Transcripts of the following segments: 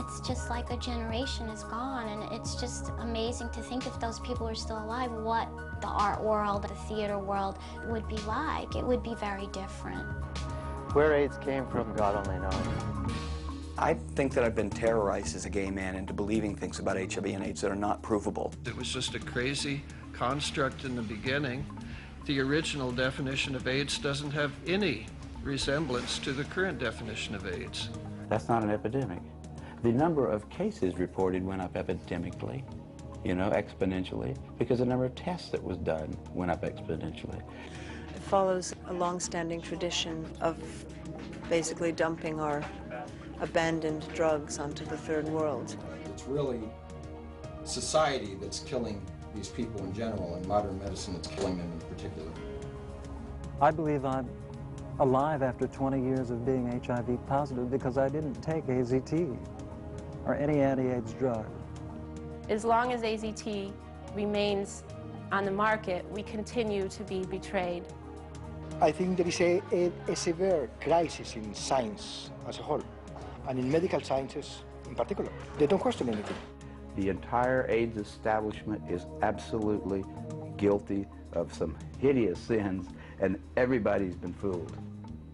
it's just like a generation is gone, and it's just amazing to think if those people were still alive, what the art world, the theater world would be like. It would be very different. Where AIDS came from, God only knows. I think that I've been terrorized as a gay man into believing things about HIV and AIDS that are not provable. It was just a crazy construct in the beginning. The original definition of AIDS doesn't have any resemblance to the current definition of AIDS. That's not an epidemic. The number of cases reported went up epidemically, you know, exponentially, because the number of tests that was done went up exponentially. It follows a long-standing tradition of basically dumping our abandoned drugs onto the third world. It's really society that's killing these people in general, and modern medicine that's killing them in particular. I believe I'm alive after 20 years of being HIV positive because I didn't take AZT or any anti-AIDS drug. As long as AZT remains on the market, we continue to be betrayed. I think there is a severe crisis in science as a whole, and in medical sciences in particular. They don't question anything. The entire AIDS establishment is absolutely guilty of some hideous sins, and everybody's been fooled.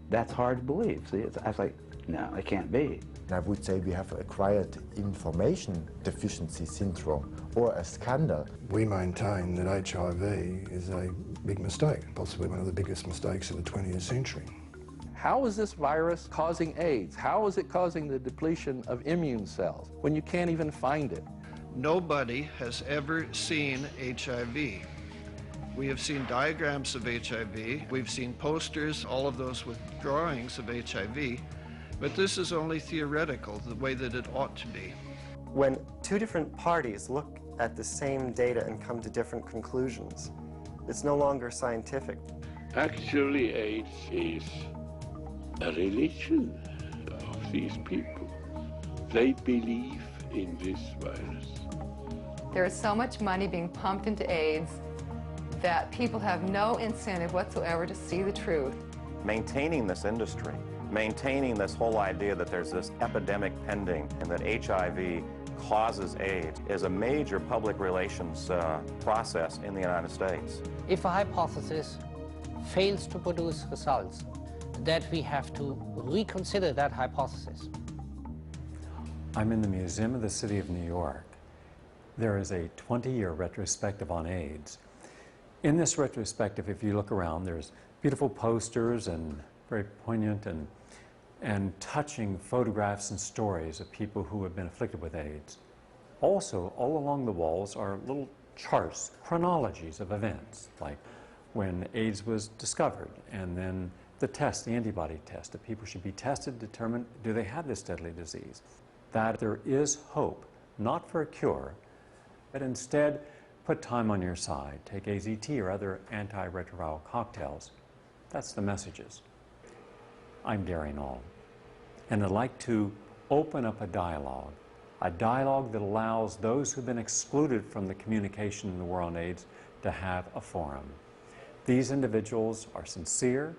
That's hard to believe. See, I was like, no, it can't be. I would say we have acquired information deficiency syndrome or a scandal. We maintain that HIV is a big mistake, possibly one of the biggest mistakes of the 20th century. How is this virus causing AIDS? How is it causing the depletion of immune cells when you can't even find it? Nobody has ever seen HIV. We have seen diagrams of HIV, we've seen posters, all of those with drawings of HIV, but this is only theoretical, the way that it ought to be. When two different parties look at the same data and come to different conclusions, it's no longer scientific. Actually, AIDS is a religion of these people. They believe in this virus. There is so much money being pumped into AIDS that people have no incentive whatsoever to see the truth. Maintaining this industry, maintaining this whole idea that there's this epidemic pending and that HIV causes AIDS is a major public relations process in the United States. If a hypothesis fails to produce results, that we have to reconsider that hypothesis. I'm in the Museum of the City of New York. There is a 20-year retrospective on AIDS. In this retrospective, if you look around, there's beautiful posters and very poignant and touching photographs and stories of people who have been afflicted with AIDS. Also, all along the walls are little charts, chronologies of events, like when AIDS was discovered, and then the test, the antibody test, that people should be tested to determine, do they have this deadly disease? That there is hope, not for a cure, but instead put time on your side, take AZT or other antiretroviral cocktails. That's the messages. I'm Gary Null, and I'd like to open up a dialogue that allows those who've been excluded from the communication in the war on AIDS to have a forum. These individuals are sincere,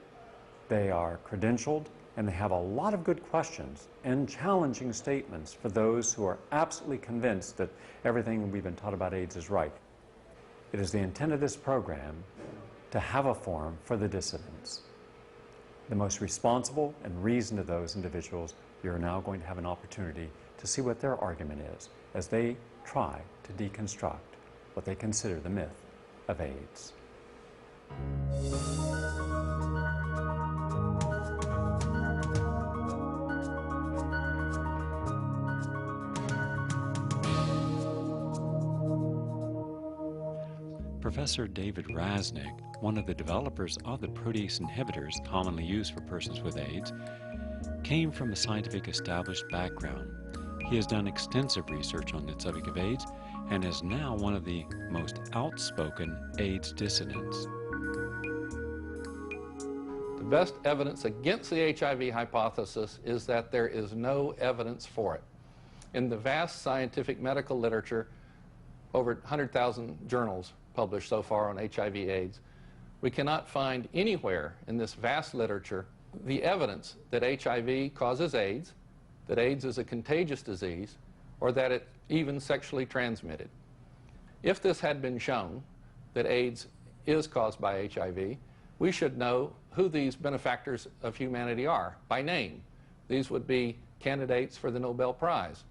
they are credentialed, and they have a lot of good questions and challenging statements for those who are absolutely convinced that everything we've been taught about AIDS is right. It is the intent of this program to have a forum for the dissidents. The most responsible and reasoned of those individuals, you're now going to have an opportunity to see what their argument is as they try to deconstruct what they consider the myth of AIDS. Professor David Rasnick, one of the developers of the protease inhibitors commonly used for persons with AIDS, came from a scientific established background. He has done extensive research on the subject of AIDS and is now one of the most outspoken AIDS dissidents. The best evidence against the HIV hypothesis is that there is no evidence for it. In the vast scientific medical literature, over 100,000 journals published so far on HIV/AIDS, we cannot find anywhere in this vast literature the evidence that HIV causes AIDS, that AIDS is a contagious disease or that it even sexually transmitted. If this had been shown, that AIDS is caused by HIV, we should know who these benefactors of humanity are by name. These would be candidates for the Nobel Prize.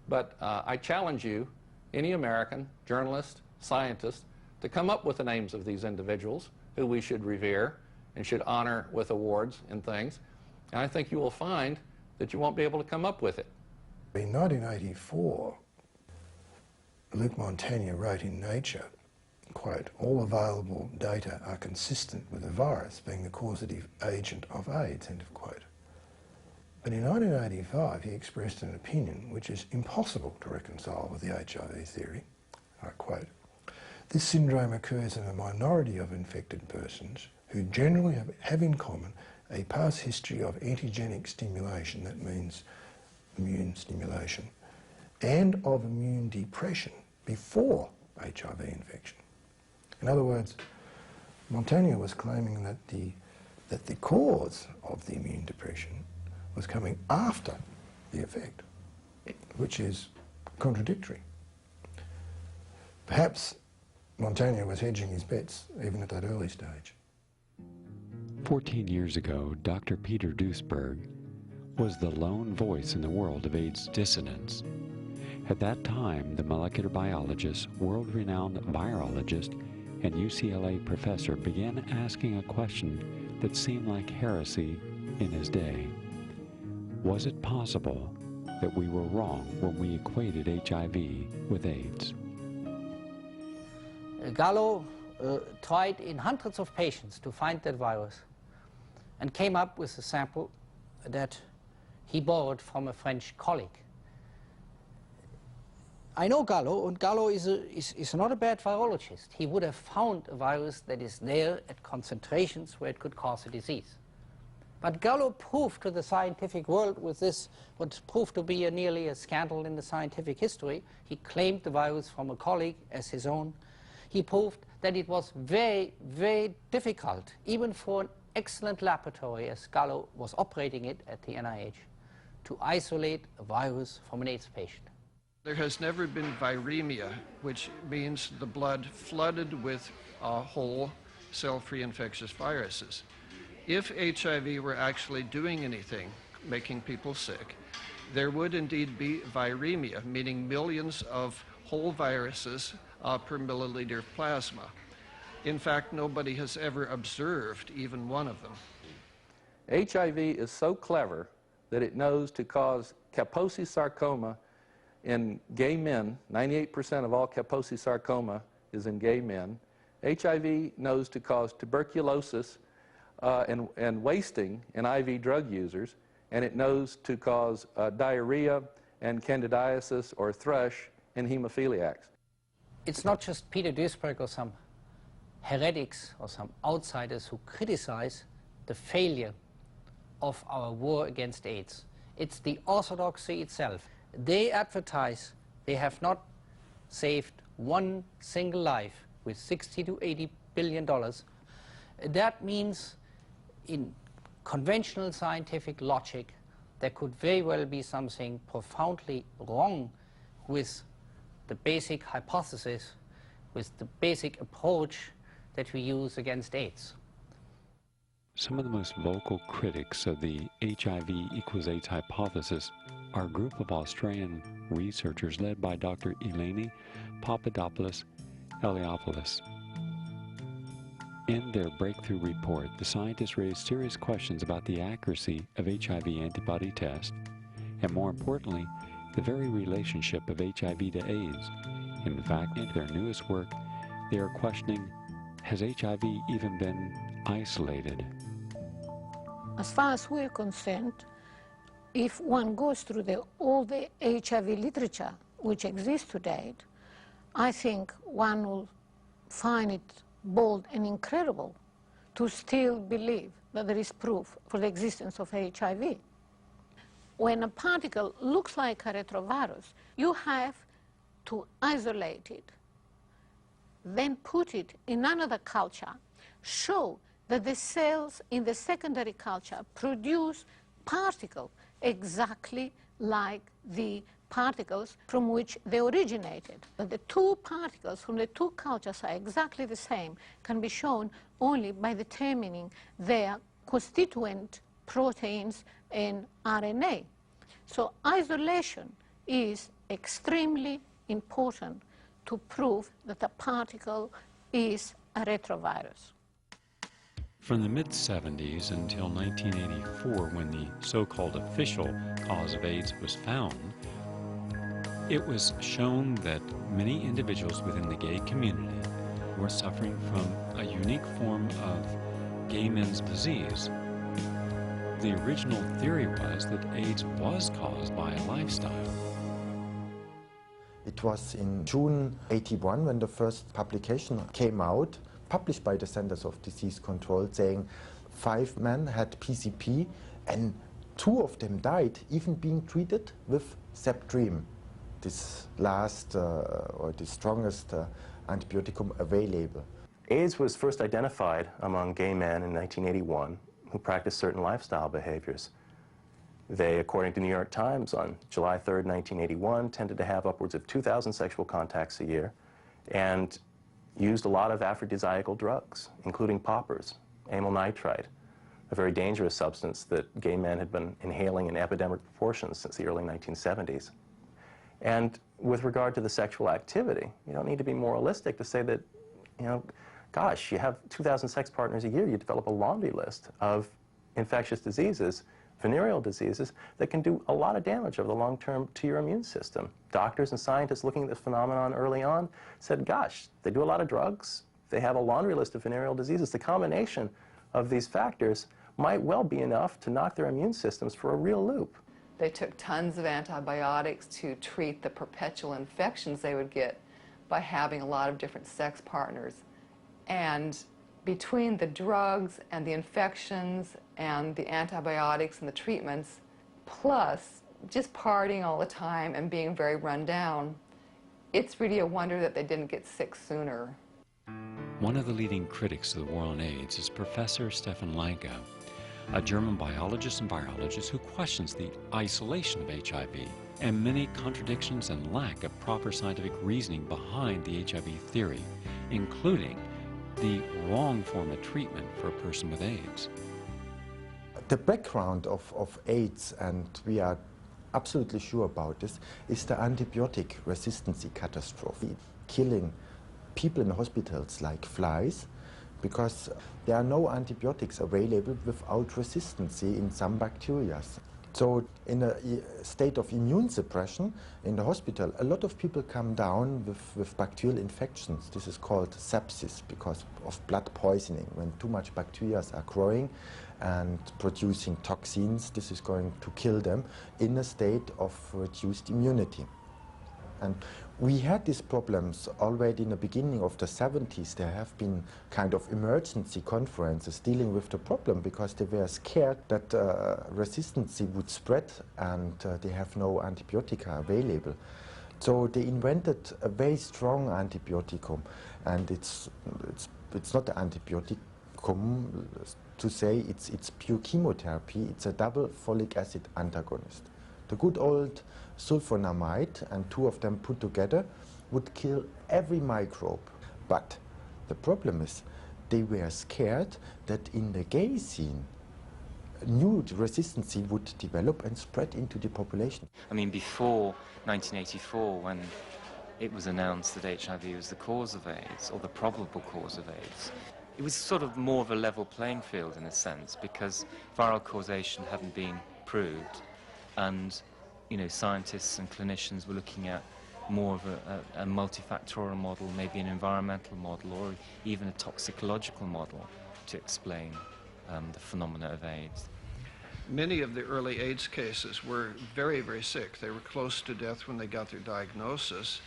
But I challenge you, any American, journalist, scientist, to come up with the names of these individuals who we should revere and should honor with awards and things. And I think you will find that you won't be able to come up with it. In 1984, Luc Montagnier wrote in Nature, quote, "All available data are consistent with the virus being the causative agent of AIDS," end of quote. But in 1985, he expressed an opinion which is impossible to reconcile with the HIV theory. I quote, "This syndrome occurs in a minority of infected persons who generally have in common a past history of antigenic stimulation," that means immune stimulation, "and of immune depression before HIV infection." In other words, Montagnier was claiming that the cause of the immune depression was coming after the effect, which is contradictory. Perhaps Montagnier was hedging his bets even at that early stage. 14 years ago, Dr. Peter Duisberg was the lone voice in the world of AIDS dissonance. At that time, the molecular biologist, world-renowned virologist, and UCLA professor began asking a question that seemed like heresy in his day. Was it possible that we were wrong when we equated HIV with AIDS? Gallo tried in hundreds of patients to find that virus and came up with a sample that he borrowed from a French colleague. I know Gallo, and Gallo is not a bad virologist. He would have found a virus that is there at concentrations where it could cause a disease. But Gallo proved to the scientific world with this, what proved to be nearly a scandal in the scientific history. He claimed the virus from a colleague as his own. He proved that it was very, very difficult, even for an excellent laboratory, as Gallo was operating it at the NIH, to isolate a virus from an AIDS patient. There has never been viremia, which means the blood flooded with whole cell-free infectious viruses. If HIV were actually doing anything, making people sick, there would indeed be viremia, meaning millions of whole viruses per milliliter of plasma. In fact, nobody has ever observed even one of them. HIV is so clever that it knows to cause Kaposi sarcoma in gay men. 98% of all Kaposi sarcoma is in gay men. HIV knows to cause tuberculosis and wasting in IV drug users, and it knows to cause diarrhea and candidiasis or thrush in hemophiliacs. It's not just Peter Duisberg or some heretics or some outsiders who criticize the failure of our war against AIDS. It's the orthodoxy itself. They advertise they have not saved one single life with $60 to $80 billion. That means in conventional scientific logic there could very well be something profoundly wrong with the basic hypothesis, with the basic approach that we use against AIDS. Some of the most vocal critics of the HIV equals AIDS hypothesis are a group of Australian researchers led by Dr. Eleni Papadopoulos-Eliopoulos. In their breakthrough report, the scientists raised serious questions about the accuracy of HIV antibody tests, and more importantly, the very relationship of HIV to AIDS. In fact, in their newest work, they are questioning, has HIV even been isolated? As far as we're concerned, if one goes through all the HIV literature which exists to date, I think one will find it bold and incredible to still believe that there is proof for the existence of HIV. When a particle looks like a retrovirus, you have to isolate it, then put it in another culture, show that the cells in the secondary culture produce particles exactly like the particles from which they originated. But the two particles from the two cultures are exactly the same, can be shown only by determining their constituent proteins in RNA. So isolation is extremely important to prove that a particle is a retrovirus. From the mid-70s until 1984, when the so-called official cause of AIDS was found, it was shown that many individuals within the gay community were suffering from a unique form of gay men's disease. The original theory was that AIDS was caused by a lifestyle. It was in June '81 when the first publication came out, published by the Centers of Disease Control, saying 5 men had PCP and 2 of them died, even being treated with Septrim, this last or the strongest antibioticum available. AIDS was first identified among gay men in 1981 who practiced certain lifestyle behaviors. They, according to New York Times, on July 3rd, 1981, tended to have upwards of 2,000 sexual contacts a year and used a lot of aphrodisiacal drugs, including poppers, amyl nitrite, a very dangerous substance that gay men had been inhaling in epidemic proportions since the early 1970s. And with regard to the sexual activity, you don't need to be moralistic to say that, you know, gosh, you have 2,000 sex partners a year, you develop a laundry list of infectious diseases, venereal diseases, that can do a lot of damage over the long term to your immune system. Doctors and scientists looking at this phenomenon early on said, gosh, they do a lot of drugs, they have a laundry list of venereal diseases. The combination of these factors might well be enough to knock their immune systems for a real loop. They took tons of antibiotics to treat the perpetual infections they would get by having a lot of different sex partners. And between the drugs and the infections and the antibiotics and the treatments, plus just partying all the time and being very run down, it's really a wonder that they didn't get sick sooner. One of the leading critics of the war on AIDS is Professor Stefan Lange, a German biologist and virologist who questions the isolation of HIV and many contradictions and lack of proper scientific reasoning behind the HIV theory, including the wrong form of treatment for a person with AIDS. The background of AIDS, and we are absolutely sure about this, is the antibiotic resistance catastrophe, killing people in hospitals like flies, because there are no antibiotics available without resistance in some bacteria. So in a state of immune suppression in the hospital, a lot of people come down with bacterial infections. This is called sepsis because of blood poisoning. When too much bacteria are growing and producing toxins, this is going to kill them in a state of reduced immunity. And we had these problems already in the beginning of the 70s. There have been kind of emergency conferences dealing with the problem because they were scared that resistance would spread and they have no antibiotica available. So they invented a very strong antibioticum, and it's not an antibioticum to say it's pure chemotherapy. It's a double folic acid antagonist. The good old sulfonamide, and 2 of them put together, would kill every microbe. But the problem is they were scared that in the gay scene, new resistance would develop and spread into the population. I mean, before 1984, when it was announced that HIV was the cause of AIDS, or the probable cause of AIDS, it was sort of more of a level playing field in a sense, because viral causation hadn't been proved, and scientists and clinicians were looking at more of a multifactorial model, maybe an environmental model, or even a toxicological model to explain the phenomena of AIDS. Many of the early AIDS cases were very, very sick. They were close to death when they got their diagnosis.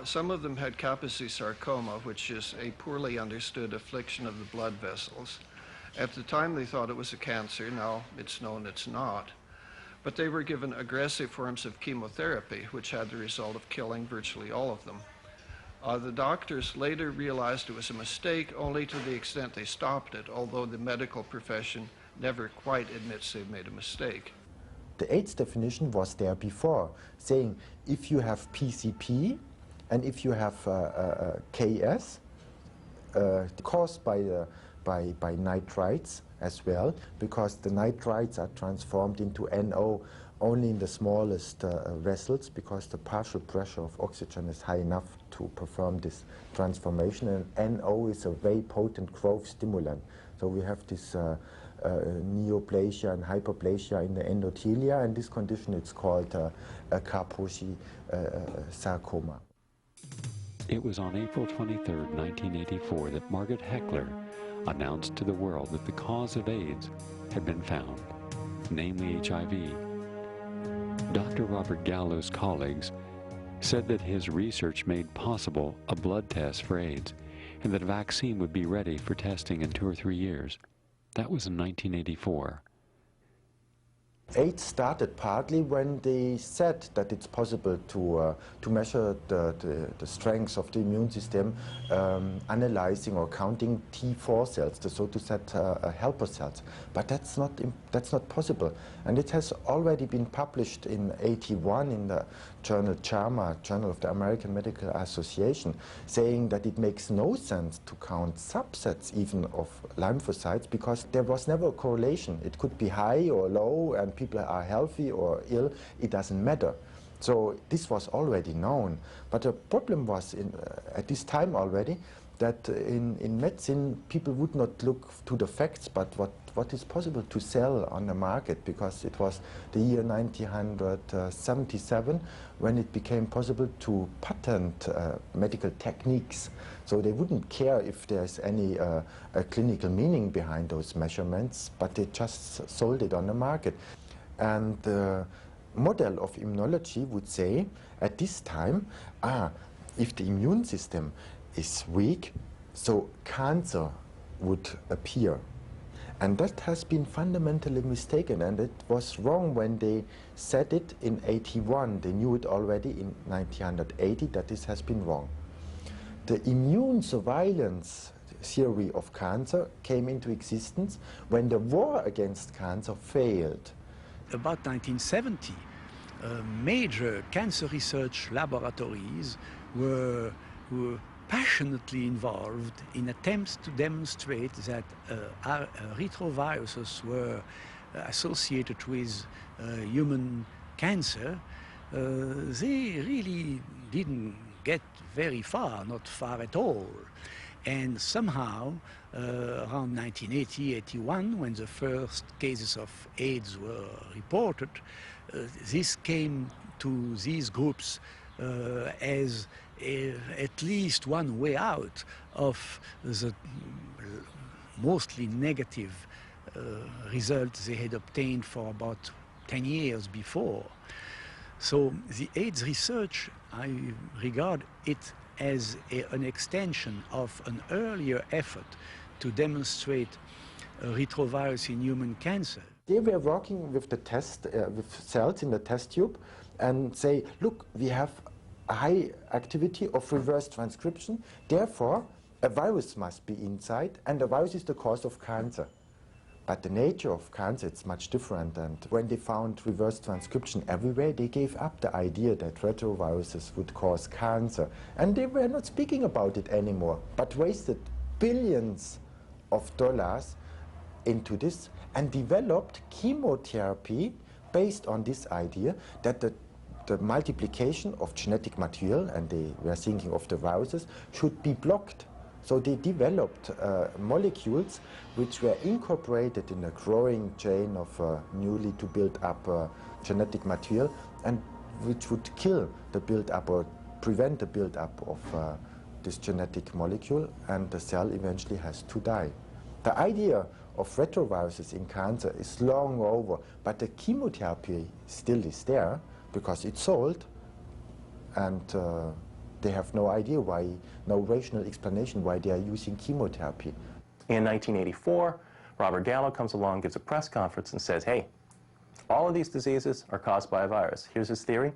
Some of them had Kaposi sarcoma, which is a poorly understood affliction of the blood vessels. At the time they thought it was a cancer. Now it's known it's not. But they were given aggressive forms of chemotherapy, which had the result of killing virtually all of them. The doctors later realized it was a mistake only to the extent they stopped it, although the medical profession never quite admits they've made a mistake. The AIDS definition was there before, saying if you have PCP and if you have KS, caused by nitrites as well, because the nitrites are transformed into NO only in the smallest vessels, because the partial pressure of oxygen is high enough to perform this transformation, and NO is a very potent growth stimulant. So we have this neoplasia and hyperplasia in the endothelia, and this condition it's called a Kaposi sarcoma. It was on April 23, 1984 that Margaret Heckler announced to the world that the cause of AIDS had been found, namely HIV. Dr. Robert Gallo's colleagues said that his research made possible a blood test for AIDS and that a vaccine would be ready for testing in 2 or 3 years. That was in 1984. AIDS started partly when they said that it's possible to measure the strength of the immune system, analyzing or counting T4 cells, the so to say helper cells. But that's not possible. And it has already been published in '81 in the journal JAMA, Journal of the American Medical Association, saying that it makes no sense to count subsets even of lymphocytes, because there was never a correlation. It could be high or low, and people are healthy or ill, it doesn't matter. So this was already known. But the problem was at this time already that in medicine people would not look to the facts, but what is possible to sell on the market, because it was the year 1977 when it became possible to patent medical techniques. So they wouldn't care if there's any a clinical meaning behind those measurements, but they just sold it on the market. And the model of immunology would say at this time, if the immune system is weak, so cancer would appear. And that has been fundamentally mistaken, and it was wrong when they said it in '81. They knew it already in 1980 that this has been wrong. The immune surveillance theory of cancer came into existence when the war against cancer failed. About 1970, major cancer research laboratories were passionately involved in attempts to demonstrate that retroviruses were associated with human cancer. They really didn't get very far, not far at all. And somehow, around 1980-81, when the first cases of AIDS were reported, this came to these groups as at least one way out of the mostly negative results they had obtained for about 10 years before. So the AIDS research, I regard it as an extension of an earlier effort to demonstrate retrovirus in human cancer. They were working with the test, with cells in the test tube, and say, look, we have a high activity of reverse transcription, therefore a virus must be inside, and the virus is the cause of cancer. But the nature of cancer is much different, and when they found reverse transcription everywhere, they gave up the idea that retroviruses would cause cancer. And they were not speaking about it anymore, but wasted billions of dollars into this and developed chemotherapy based on this idea that the multiplication of genetic material, and they were thinking of the viruses, should be blocked. So they developed molecules which were incorporated in a growing chain of newly to build up genetic material, and which would kill the build-up or prevent the build-up of this genetic molecule, and the cell eventually has to die. The idea of retroviruses in cancer is long over, but the chemotherapy still is there because it's sold, and they have no idea why, no rational explanation why they are using chemotherapy. In 1984, Robert Gallo comes along, gives a press conference and says, hey, all of these diseases are caused by a virus. Here's his theory.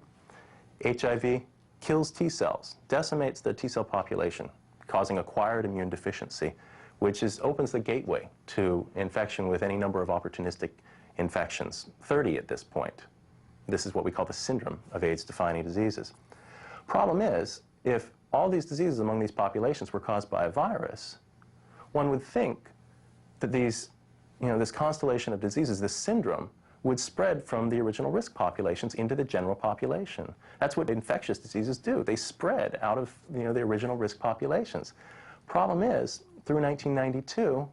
HIV kills T cells, decimates the T cell population, causing acquired immune deficiency, which opens the gateway to infection with any number of opportunistic infections, 30 at this point. This is what we call the syndrome of AIDS-defining diseases. Problem is, if all these diseases among these populations were caused by a virus, one would think that these, this constellation of diseases, this syndrome, would spread from the original risk populations into the general population. That's what infectious diseases do. They spread out of the original risk populations. Problem is, through 1992,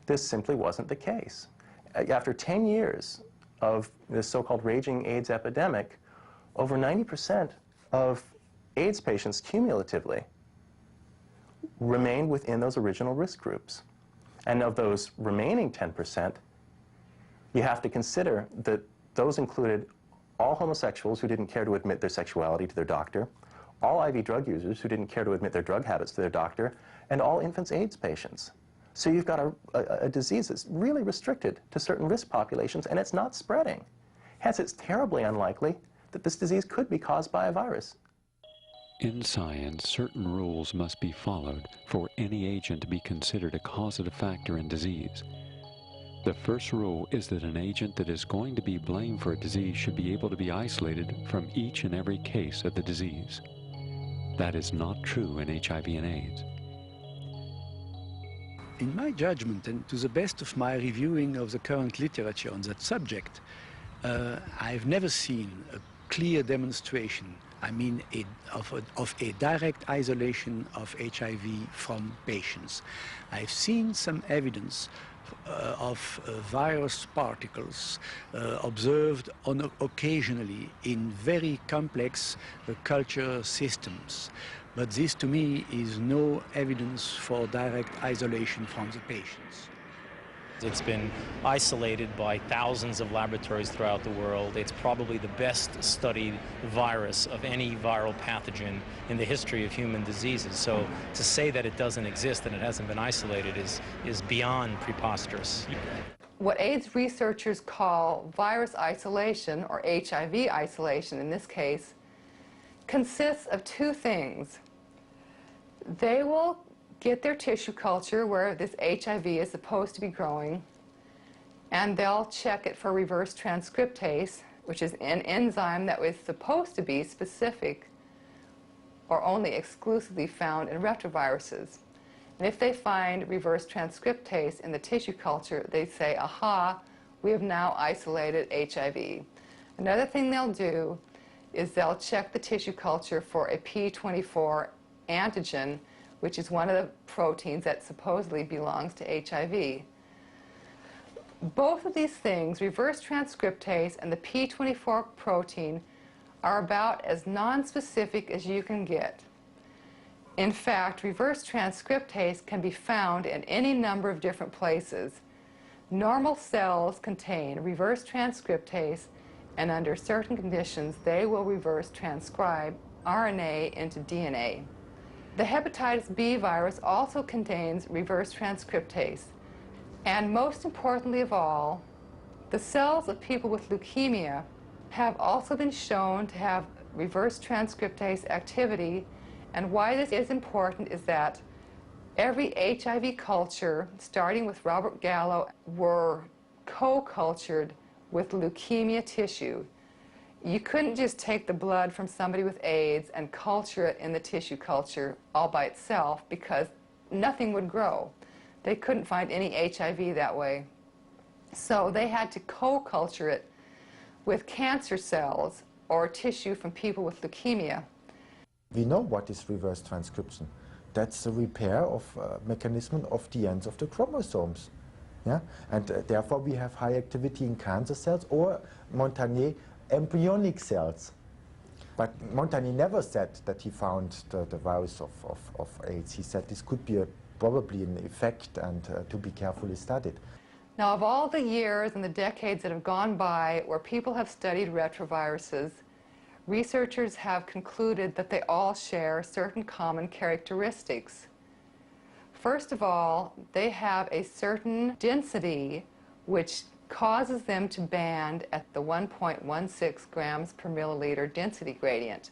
this simply wasn't the case. After 10 years of this so-called raging AIDS epidemic, over 90% of AIDS patients cumulatively remain within those original risk groups. And of those remaining 10%, you have to consider that those included all homosexuals who didn't care to admit their sexuality to their doctor, all IV drug users who didn't care to admit their drug habits to their doctor, and all infants AIDS patients. So you've got a disease that's really restricted to certain risk populations, and it's not spreading. Hence, it's terribly unlikely that this disease could be caused by a virus. In science, certain rules must be followed for any agent to be considered a causative factor in disease. The first rule is that an agent that is going to be blamed for a disease should be able to be isolated from each and every case of the disease. That is not true in HIV and AIDS. In my judgment, and to the best of my reviewing of the current literature on that subject, I've never seen a clear demonstration, of a direct isolation of HIV from patients. I've seen some evidence of virus particles observed occasionally in very complex culture systems. But this, to me, is no evidence for direct isolation from the patients. It's been isolated by thousands of laboratories throughout the world. It's probably the best studied virus of any viral pathogen in the history of human diseases. So to say that it doesn't exist and it hasn't been isolated is beyond preposterous. What AIDS researchers call virus isolation, or HIV isolation in this case, consists of two things. They will get their tissue culture where this HIV is supposed to be growing, and they'll check it for reverse transcriptase, which is an enzyme that was supposed to be specific or only exclusively found in retroviruses. And if they find reverse transcriptase in the tissue culture, they say, aha, we have now isolated HIV. Another thing they'll do is they'll check the tissue culture for a P24 antigen, which is one of the proteins that supposedly belongs to HIV. Both of these things, reverse transcriptase and the P24 protein, are about as nonspecific as you can get. In fact, reverse transcriptase can be found in any number of different places. Normal cells contain reverse transcriptase, and under certain conditions, they will reverse transcribe RNA into DNA. The hepatitis B virus also contains reverse transcriptase. And most importantly of all, the cells of people with leukemia have also been shown to have reverse transcriptase activity. And why this is important is that every HIV culture, starting with Robert Gallo, were co-cultured with leukemia tissue. You couldn't just take the blood from somebody with AIDS and culture it in the tissue culture all by itself, because nothing would grow. They couldn't find any HIV that way. So they had to co-culture it with cancer cells or tissue from people with leukemia. We know what is reverse transcription. That's the repair of mechanism of the ends of the chromosomes. Yeah? And therefore we have high activity in cancer cells, or Montagnier, embryonic cells. But Montagnier never said that he found the virus of AIDS. He said this could be probably an effect and to be carefully studied. Now, of all the years and the decades that have gone by where people have studied retroviruses, researchers have concluded that they all share certain common characteristics. First of all, they have a certain density which causes them to band at the 1.16 grams per milliliter density gradient.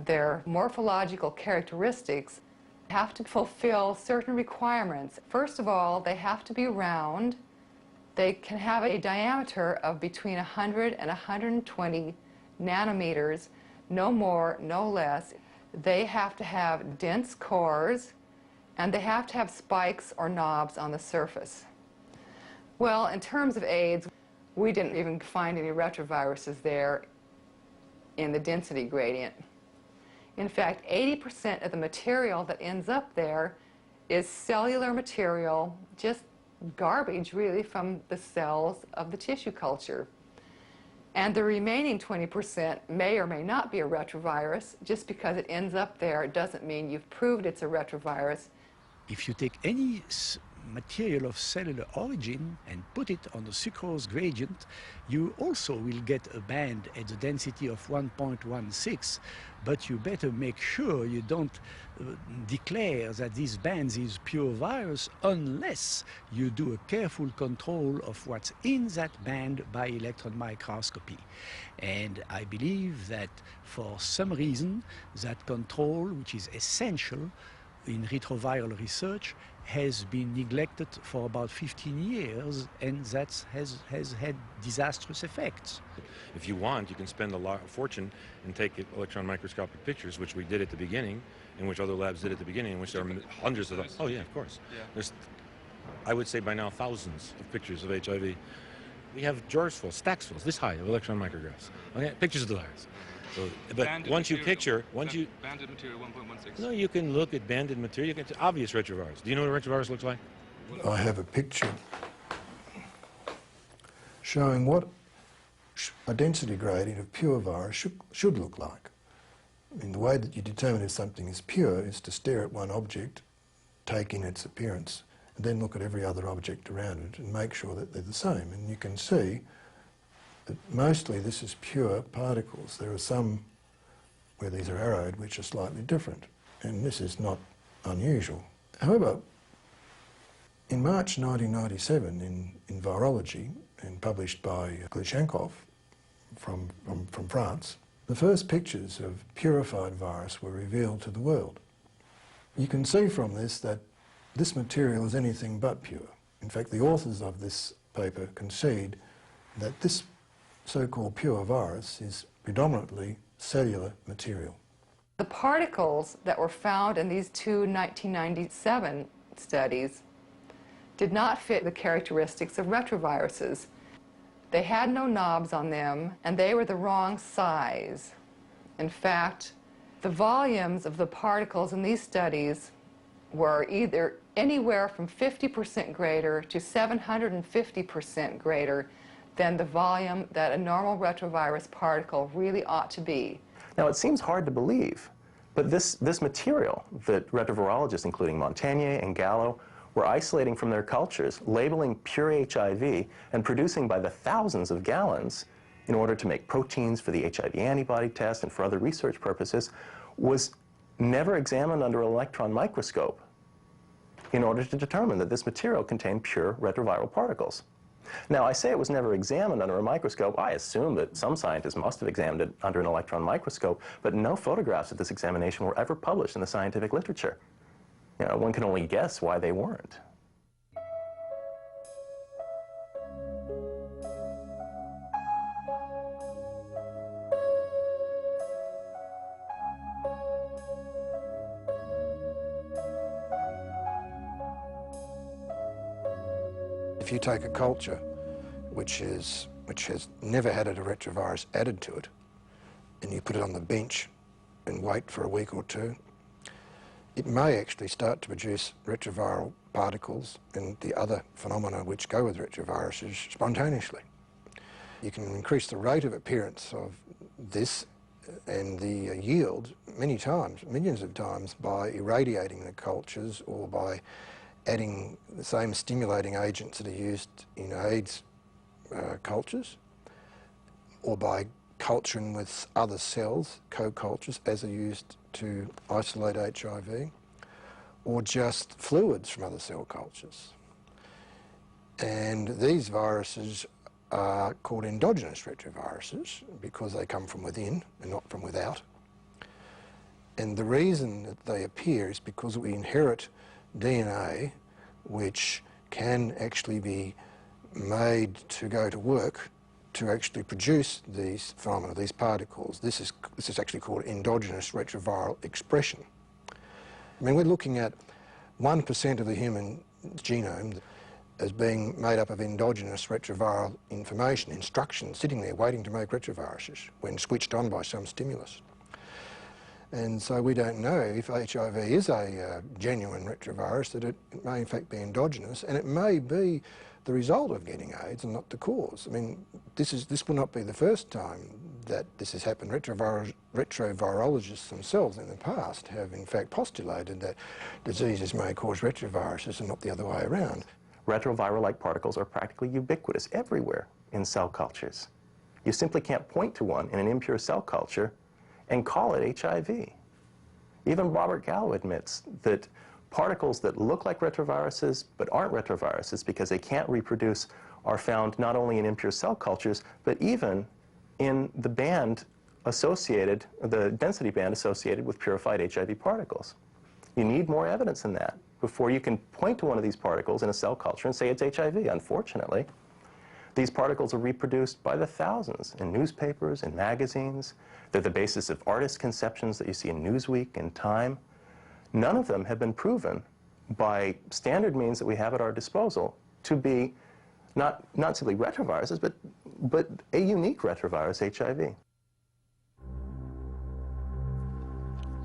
Their morphological characteristics have to fulfill certain requirements. First of all, they have to be round. They can have a diameter of between 100 and 120 nanometers, no more, no less. They have to have dense cores, and they have to have spikes or knobs on the surface. Well, in terms of AIDS, we didn't even find any retroviruses there in the density gradient. In fact, 80% of the material that ends up there is cellular material, just garbage really from the cells of the tissue culture. And the remaining 20% may or may not be a retrovirus. Just because it ends up there doesn't mean you've proved it's a retrovirus. If you take any material of cellular origin and put it on the sucrose gradient, you also will get a band at the density of 1.16, but you better make sure you don't declare that this band is pure virus unless you do a careful control of what's in that band by electron microscopy. And I believe that for some reason that control, which is essential in retroviral research, has been neglected for about 15 years, and that has had disastrous effects. If you want, you can spend a fortune and take electron microscopic pictures, which we did at the beginning, and which other labs did at the beginning, in which there are hundreds of them. Oh yeah, of course. Yeah. There's, I would say by now, thousands of pictures of HIV. We have drawers full, stacks full, this high of electron micrographs. Okay, pictures of the virus. So, but banded once material, you picture, once you... Banded material 1.16. No, you can look at banded material. You can, it's obvious retrovirus. Do you know what a retrovirus looks like? I have a picture showing what a density gradient of pure virus should look like. I mean, the way that you determine if something is pure is to stare at one object, take in its appearance, and then look at every other object around it and make sure that they're the same. And you can see that mostly this is pure particles. There are some where these are arrowed which are slightly different, and this is not unusual. However, in March 1997 in Virology, and published by Glushenkov from France, the first pictures of purified virus were revealed to the world. You can see from this that this material is anything but pure. In fact, the authors of this paper concede that this so-called pure virus is predominantly cellular material. The particles that were found in these two 1997 studies did not fit the characteristics of retroviruses. They had no knobs on them, and they were the wrong size. In fact, the volumes of the particles in these studies were either anywhere from 50% greater to 750% greater than the volume that a normal retrovirus particle really ought to be. Now, it seems hard to believe, but this material that retrovirologists, including Montagnier and Gallo, were isolating from their cultures, labeling pure HIV, and producing by the thousands of gallons in order to make proteins for the HIV antibody test and for other research purposes, was never examined under an electron microscope in order to determine that this material contained pure retroviral particles. Now, I say it was never examined under a microscope. I assume that some scientists must have examined it under an electron microscope, but no photographs of this examination were ever published in the scientific literature. You know, one can only guess why they weren't. If you take a culture which has never had a retrovirus added to it, and you put it on the bench and wait for a week or two, it may actually start to produce retroviral particles and the other phenomena which go with retroviruses spontaneously. You can increase the rate of appearance of this and the yield many times, millions of times, by irradiating the cultures or by adding the same stimulating agents that are used in AIDS cultures, or by culturing with other cells, co-cultures, as are used to isolate HIV, or just fluids from other cell cultures. And these viruses are called endogenous retroviruses because they come from within and not from without. And the reason that they appear is because we inherit DNA which can actually be made to go to work to actually produce these phenomena, these particles. This is actually called endogenous retroviral expression. I mean, we're looking at 1% of the human genome as being made up of endogenous retroviral information, instructions sitting there waiting to make retroviruses when switched on by some stimulus. And so we don't know if HIV is a genuine retrovirus, that it may in fact be endogenous, and it may be the result of getting AIDS and not the cause. I mean, this will not be the first time that this has happened. Retrovirologists themselves in the past have in fact postulated that diseases may cause retroviruses and not the other way around. Retroviral-like particles are practically ubiquitous everywhere in cell cultures. You simply can't point to one in an impure cell culture and call it HIV. Even Robert Gallo admits that particles that look like retroviruses but aren't retroviruses because they can't reproduce are found not only in impure cell cultures, but even in the band associated, the density band associated with purified HIV particles. You need more evidence than that before you can point to one of these particles in a cell culture and say it's HIV. Unfortunately, these particles are reproduced by the thousands in newspapers and magazines. They're the basis of artist conceptions that you see in Newsweek and Time. None of them have been proven by standard means that we have at our disposal to be not simply retroviruses, but a unique retrovirus, HIV.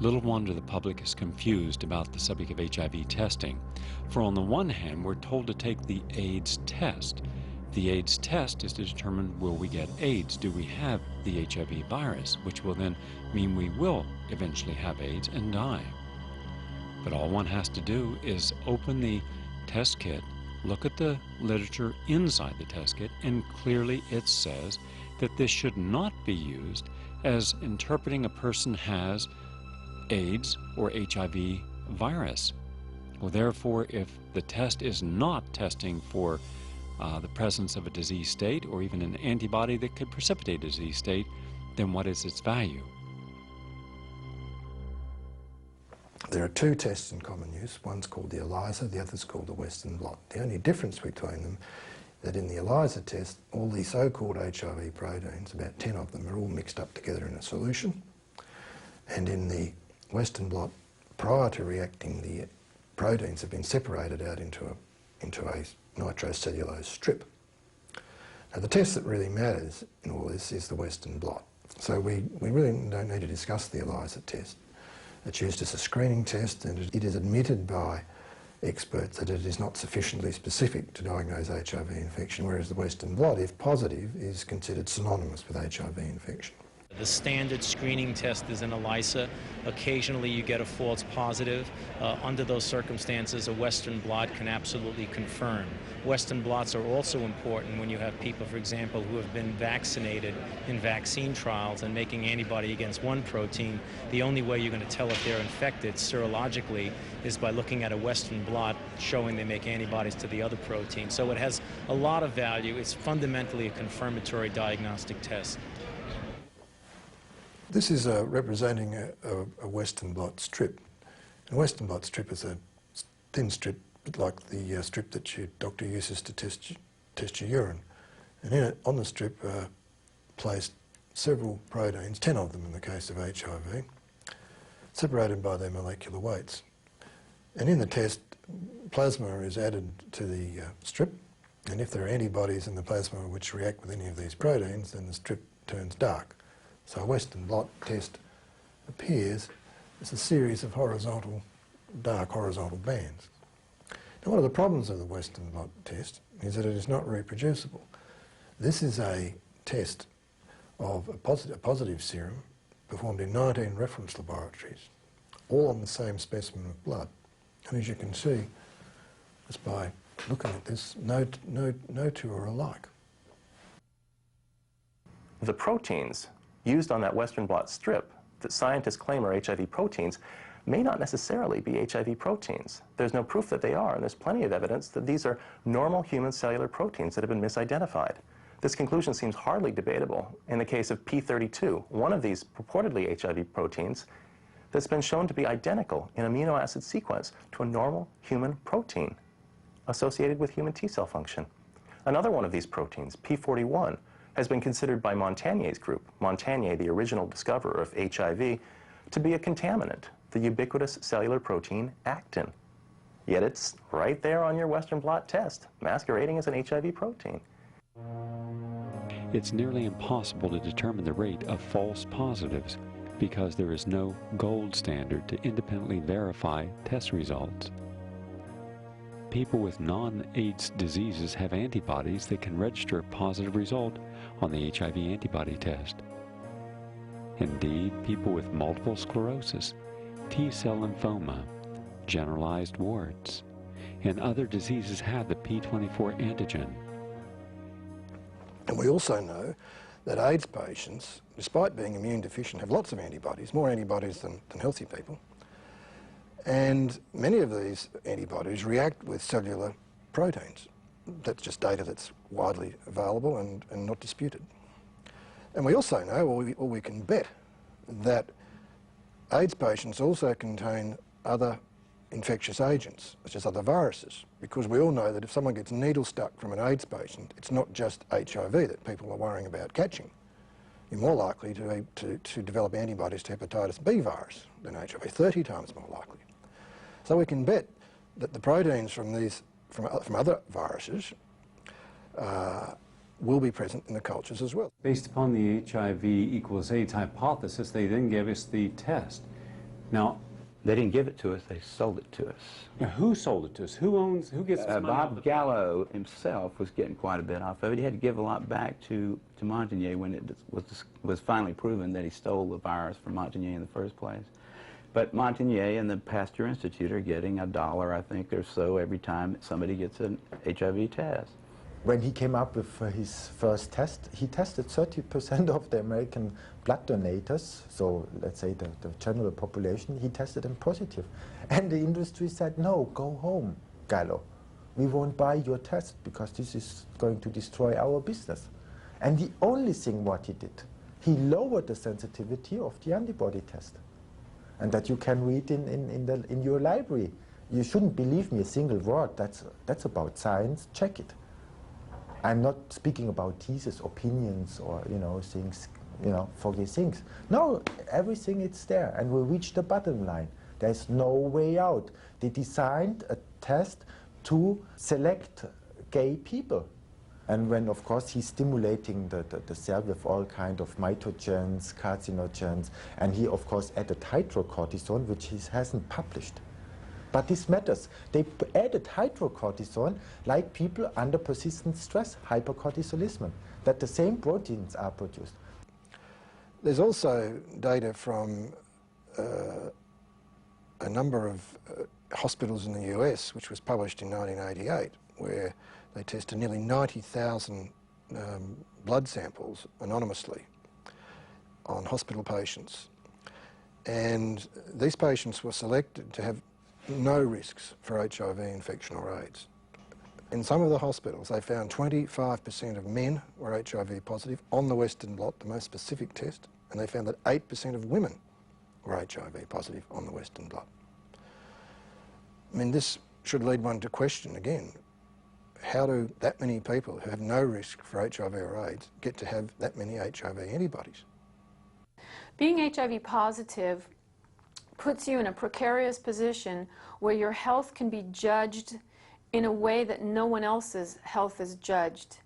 Little wonder the public is confused about the subject of HIV testing. For on the one hand, we're told to take the AIDS test. The AIDS test is to determine, will we get AIDS? Do we have the HIV virus? Which will then mean we will eventually have AIDS and die. But all one has to do is open the test kit, look at the literature inside the test kit, and clearly it says that this should not be used as interpreting a person has AIDS or HIV virus. Well, therefore, if the test is not testing for the presence of a disease state or even an antibody that could precipitate a disease state, then what is its value? There are two tests in common use. One's called the ELISA, the other's called the Western blot. The only difference between them is that in the ELISA test, all the so-called HIV proteins, about 10 of them, are all mixed up together in a solution. And in the Western blot, prior to reacting, the proteins have been separated out into a nitrocellulose strip. Now, the test that really matters in all this is the Western blot. So we really don't need to discuss the ELISA test. It's used as a screening test, and it is admitted by experts that it is not sufficiently specific to diagnose HIV infection, whereas the Western blot, if positive, is considered synonymous with HIV infection. The standard screening test is an ELISA. Occasionally you get a false positive. Under those circumstances, a Western blot can absolutely confirm. Western blots are also important when you have people, for example, who have been vaccinated in vaccine trials and making antibody against one protein. The only way you're going to tell if they're infected serologically is by looking at a Western blot showing they make antibodies to the other protein. So it has a lot of value. It's fundamentally a confirmatory diagnostic test. This is representing a Western blot strip. A Western blot strip is a thin strip, like the strip that your doctor uses to test your urine. And in it, on the strip, placed several proteins, 10 of them in the case of HIV, separated by their molecular weights. And in the test, plasma is added to the strip, and if there are antibodies in the plasma which react with any of these proteins, then the strip turns dark. So a Western blot test appears as a series of dark horizontal bands. Now, one of the problems of the Western blot test is that it is not reproducible. This is a test of a positive serum performed in 19 reference laboratories, all on the same specimen of blood. And as you can see, just by looking at this, no two are alike. The proteins used on that Western blot strip that scientists claim are HIV proteins may not necessarily be HIV proteins. There's no proof that they are, and there's plenty of evidence that these are normal human cellular proteins that have been misidentified. This conclusion seems hardly debatable in the case of P32, one of these purportedly HIV proteins that's been shown to be identical in amino acid sequence to a normal human protein associated with human T cell function. Another one of these proteins, P41, has been considered by Montagnier's group, Montagnier, the original discoverer of HIV, to be a contaminant, the ubiquitous cellular protein actin. Yet it's right there on your Western blot test, masquerading as an HIV protein. It's nearly impossible to determine the rate of false positives because there is no gold standard to independently verify test results. People with non-AIDS diseases have antibodies that can register a positive result on the HIV antibody test. Indeed, people with multiple sclerosis, T-cell lymphoma, generalized warts, and other diseases have the P24 antigen. And we also know that AIDS patients, despite being immune deficient, have lots of antibodies, more antibodies than healthy people. And many of these antibodies react with cellular proteins. That's just data that's widely available and not disputed. And we also know, or we can bet, that AIDS patients also contain other infectious agents, such as other viruses, because we all know that if someone gets needle stuck from an AIDS patient, it's not just HIV that people are worrying about catching. You're more likely to develop antibodies to hepatitis B virus than HIV, 30 times more likely. So we can bet that the proteins from other viruses will be present in the cultures as well. Based upon the HIV equals AIDS hypothesis, they then gave us the test. Now, they didn't give it to us, they sold it to us. Now, who sold it to us? Who gets this money? Bob Gallo himself was getting quite a bit off of it. He had to give a lot back to Montagnier when it was finally proven that he stole the virus from Montagnier in the first place. But Montagnier and the Pasteur Institute are getting $1, I think, or so every time somebody gets an HIV test. When he came up with his first test, he tested 30% of the American blood donators, so let's say the general population, he tested them positive. And the industry said, no, go home, Gallo. We won't buy your test because this is going to destroy our business. And the only thing what he did, he lowered the sensitivity of the antibody test. And that you can read in your library. You shouldn't believe me a single word. That's about science. Check it. I'm not speaking about thesis, opinions, or things, foggy things. No, everything is there, and we reach the bottom line. There's no way out. They designed a test to select gay people. And when, of course, he's stimulating the cell with all kind of mitogens, carcinogens, and he, of course, added hydrocortisone, which he hasn't published. But this matters. They added hydrocortisone like people under persistent stress, hypercortisolism, that the same proteins are produced. There's also data from a number of hospitals in the US, which was published in 1988, where they tested nearly 90,000 blood samples anonymously on hospital patients. And these patients were selected to have no risks for HIV infection or AIDS. In some of the hospitals, they found 25% of men were HIV positive on the Western blot, the most specific test, and they found that 8% of women were HIV positive on the Western blot. I mean, this should lead one to question again, how do that many people who have no risk for HIV or AIDS get to have that many HIV antibodies? Being HIV positive puts you in a precarious position where your health can be judged in a way that no one else's health is judged.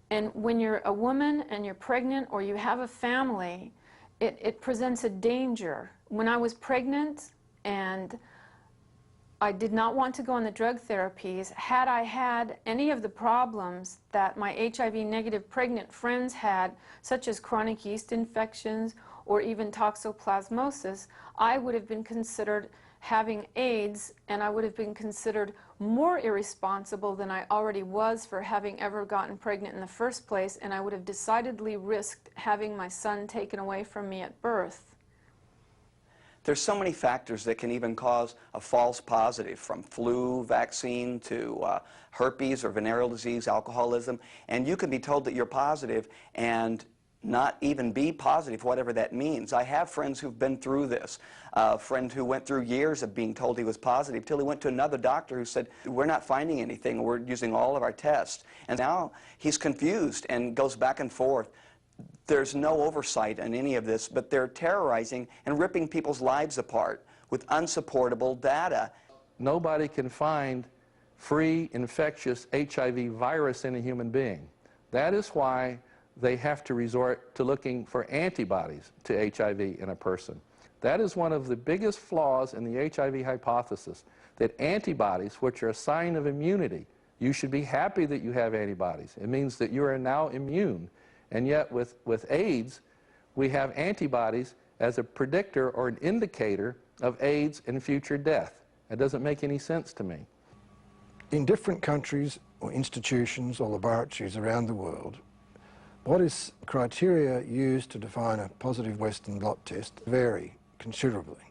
And when you're a woman and you're pregnant or you have a family, it presents a danger. When I was pregnant and I did not want to go on the drug therapies, had I had any of the problems that my HIV-negative pregnant friends had, such as chronic yeast infections or even toxoplasmosis, I would have been considered having AIDS, and I would have been considered more irresponsible than I already was for having ever gotten pregnant in the first place, and I would have decidedly risked having my son taken away from me at birth. There's so many factors that can even cause a false positive, from flu vaccine to herpes or venereal disease, alcoholism, and you can be told that you're positive, and not even be positive, whatever that means. I have friends who've been through this. A friend who went through years of being told he was positive till he went to another doctor who said, we're not finding anything, we're using all of our tests. And now he's confused and goes back and forth. There's no oversight in any of this, but they're terrorizing and ripping people's lives apart with unsupportable data. Nobody can find free infectious HIV virus in a human being. That is why they have to resort to looking for antibodies to HIV in a person. That is one of the biggest flaws in the HIV hypothesis, that antibodies, which are a sign of immunity, you should be happy that you have antibodies. It means that you are now immune. And yet with AIDS, we have antibodies as a predictor or an indicator of AIDS and future death. That doesn't make any sense to me. In different countries or institutions or laboratories around the world, what is criteria used to define a positive Western blot test vary considerably.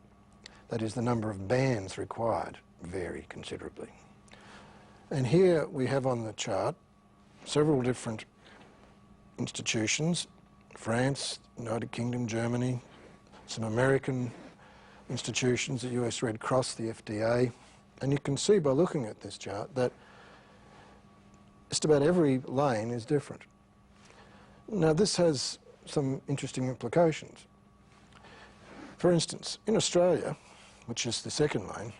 That is, the number of bands required vary considerably. And here we have on the chart several different institutions, France, United Kingdom, Germany, some American institutions, the US Red Cross, the FDA, and you can see by looking at this chart that just about every lane is different. Now this has some interesting implications. For instance, in Australia, which is the second lane,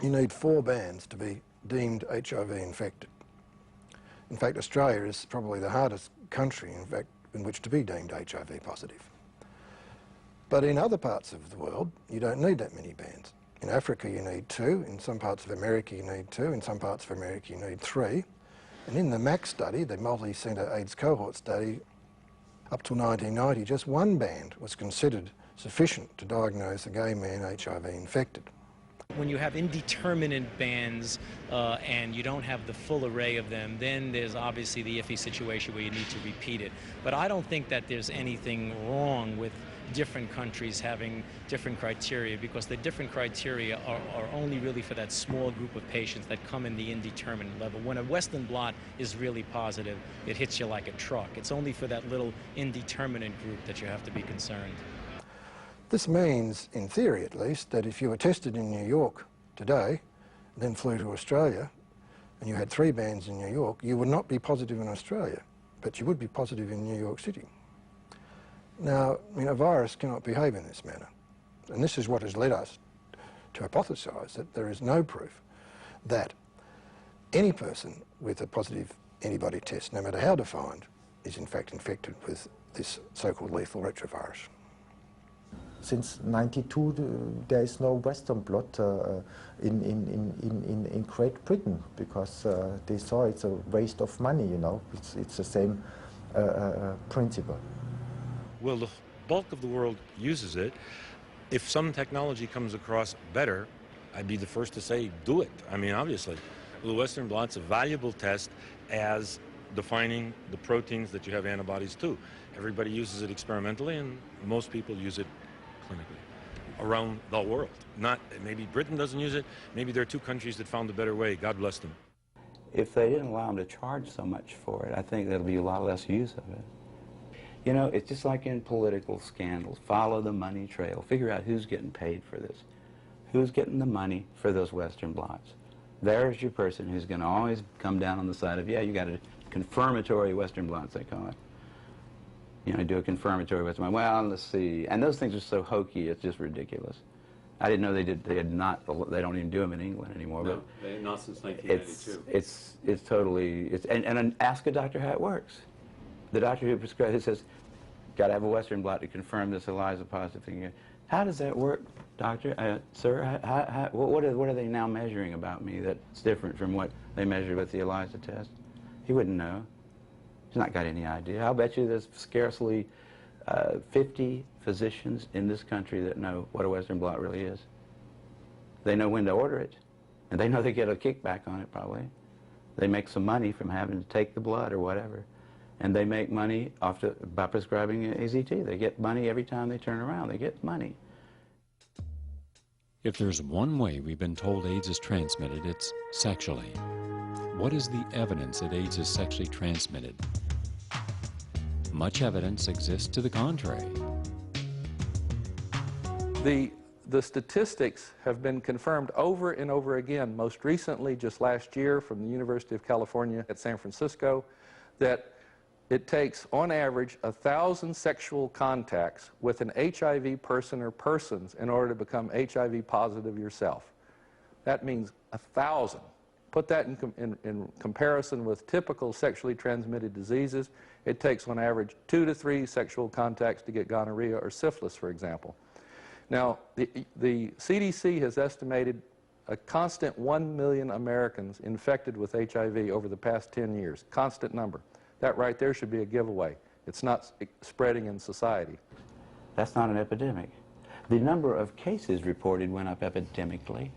you need 4 bands to be deemed HIV infected. In fact, Australia is probably the hardest country, in fact, in which to be deemed HIV positive. But in other parts of the world, you don't need that many bands. In Africa, you need 2. In some parts of America, you need 2. In some parts of America, you need 3. And in the MAC study, the multi-centre AIDS cohort study, up till 1990, just 1 band was considered sufficient to diagnose a gay man HIV infected. When you have indeterminate bands and you don't have the full array of them, then there's obviously the iffy situation where you need to repeat it. But I don't think that there's anything wrong with different countries having different criteria, because the different criteria are only really for that small group of patients that come in the indeterminate level. When a Western blot is really positive, it hits you like a truck. It's only for that little indeterminate group that you have to be concerned. This means, in theory at least, that if you were tested in New York today, then flew to Australia, and you had 3 bands in New York, you would not be positive in Australia, but you would be positive in New York City. Now, I mean, a virus cannot behave in this manner, and this is what has led us to hypothesise that there is no proof that any person with a positive antibody test, no matter how defined, is in fact infected with this so-called lethal retrovirus. Since '92, there is no Western blot in Great Britain, because they saw it's a waste of money, you know. It's the same principle. Well, the bulk of the world uses it. If some technology comes across better, I'd be the first to say, do it. I mean, obviously. The Western blot's a valuable test as defining the proteins that you have antibodies to. Everybody uses it experimentally, and most people use it clinically around the world. Not, maybe Britain doesn't use it, maybe there are 2 countries that found a better way. God bless them. If they didn't allow them to charge so much for it, I think there'll be a lot less use of it. You know, it's just like in political scandals. Follow the money trail. Figure out who's getting paid for this. Who's getting the money for those Western blots. There's your person who's going to always come down on the side of, yeah, you got a confirmatory Western blots, they call it. You know, do a confirmatory Western blot. Well, let's see. And those things are so hokey, it's just ridiculous. I didn't know they don't even do them in England anymore. No, but not since 1992. It's totally, and ask a doctor how it works. The doctor who prescribes, who says, got to have a Western blot to confirm this ELISA positive thing. How does that work, doctor? Sir, what are they now measuring about me that's different from what they measured with the ELISA test? He wouldn't know. He's not got any idea. I'll bet you there's scarcely 50 physicians in this country that know what a Western blot really is. They know when to order it, and they know they get a kickback on it probably. They make some money from having to take the blood or whatever. And they make money by prescribing AZT. They get money every time they turn around. They get money. If there's one way we've been told AIDS is transmitted, it's sexually. What is the evidence that AIDS is sexually transmitted? much evidence exists to the contrary. The statistics have been confirmed over and over again, most recently just last year from the University of California at San Francisco, that it takes on average 1,000 sexual contacts with an HIV person or persons in order to become HIV positive yourself. That means 1,000. Put that in comparison with typical sexually transmitted diseases. It takes on average 2 to 3 sexual contacts to get gonorrhea or syphilis, for example. Now, the CDC has estimated a constant 1 million Americans infected with HIV over the past 10 years. Constant number. That right there should be a giveaway. It's not spreading in society. That's not an epidemic. The number of cases reported went up epidemically,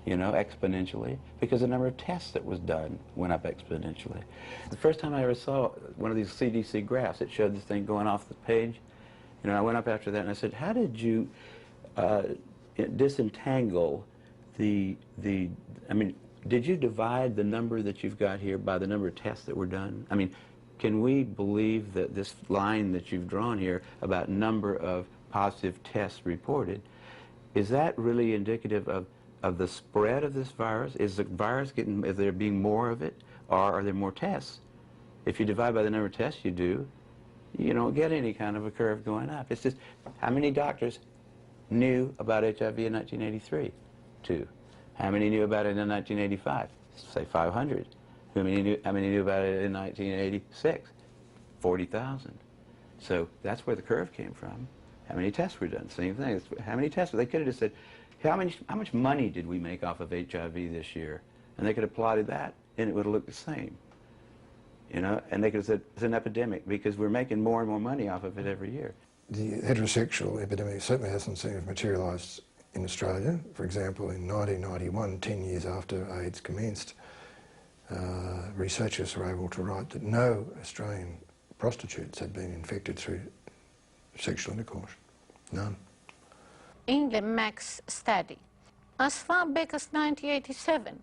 you know, exponentially, because the number of tests that was done went up exponentially. The first time I ever saw one of these CDC graphs, it showed this thing going off the page. You know, I went up after that and I said, how did you disentangle I mean, did you divide the number that you've got here by the number of tests that were done? I mean, can we believe that this line that you've drawn here about number of positive tests reported, is that really indicative of the spread of this virus? Is the virus getting, is there being more of it, or are there more tests? If you divide by the number of tests you do, you don't get any kind of a curve going up. It's just, how many doctors knew about HIV in 1983? 2. How many knew about it in 1985? Say 500. How many knew about it in 1986? 40,000. So that's where the curve came from. How many tests were done? Same thing. How many tests? They could have just said, how much money did we make off of HIV this year? And they could have plotted that, and it would have looked the same. You know, and they could have said, it's an epidemic because we're making more and more money off of it every year. The heterosexual epidemic certainly hasn't seemed to have materialised in Australia. For example, in 1991, 10 years after AIDS commenced, researchers were able to write that no Australian prostitutes had been infected through sexual intercourse. None. In the MAX study, as far back as 1987,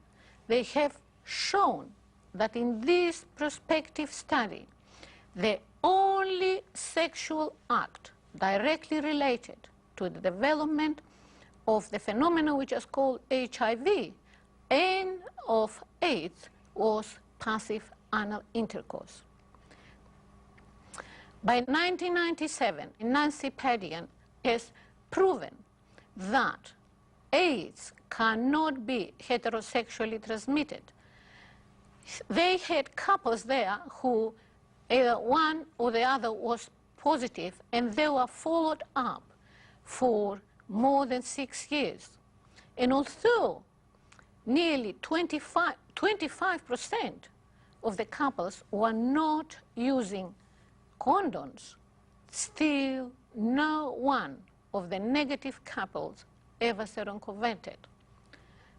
they have shown that in this prospective study, the only sexual act directly related to the development of the phenomenon which is called HIV and of AIDS was passive anal intercourse. By 1997, Nancy Padian has proven that AIDS cannot be heterosexually transmitted. They had couples there who either one or the other was positive, and they were followed up for more than 6 years. And although nearly 25% of the couples were not using condoms, still no one of the negative couples ever seroconverted.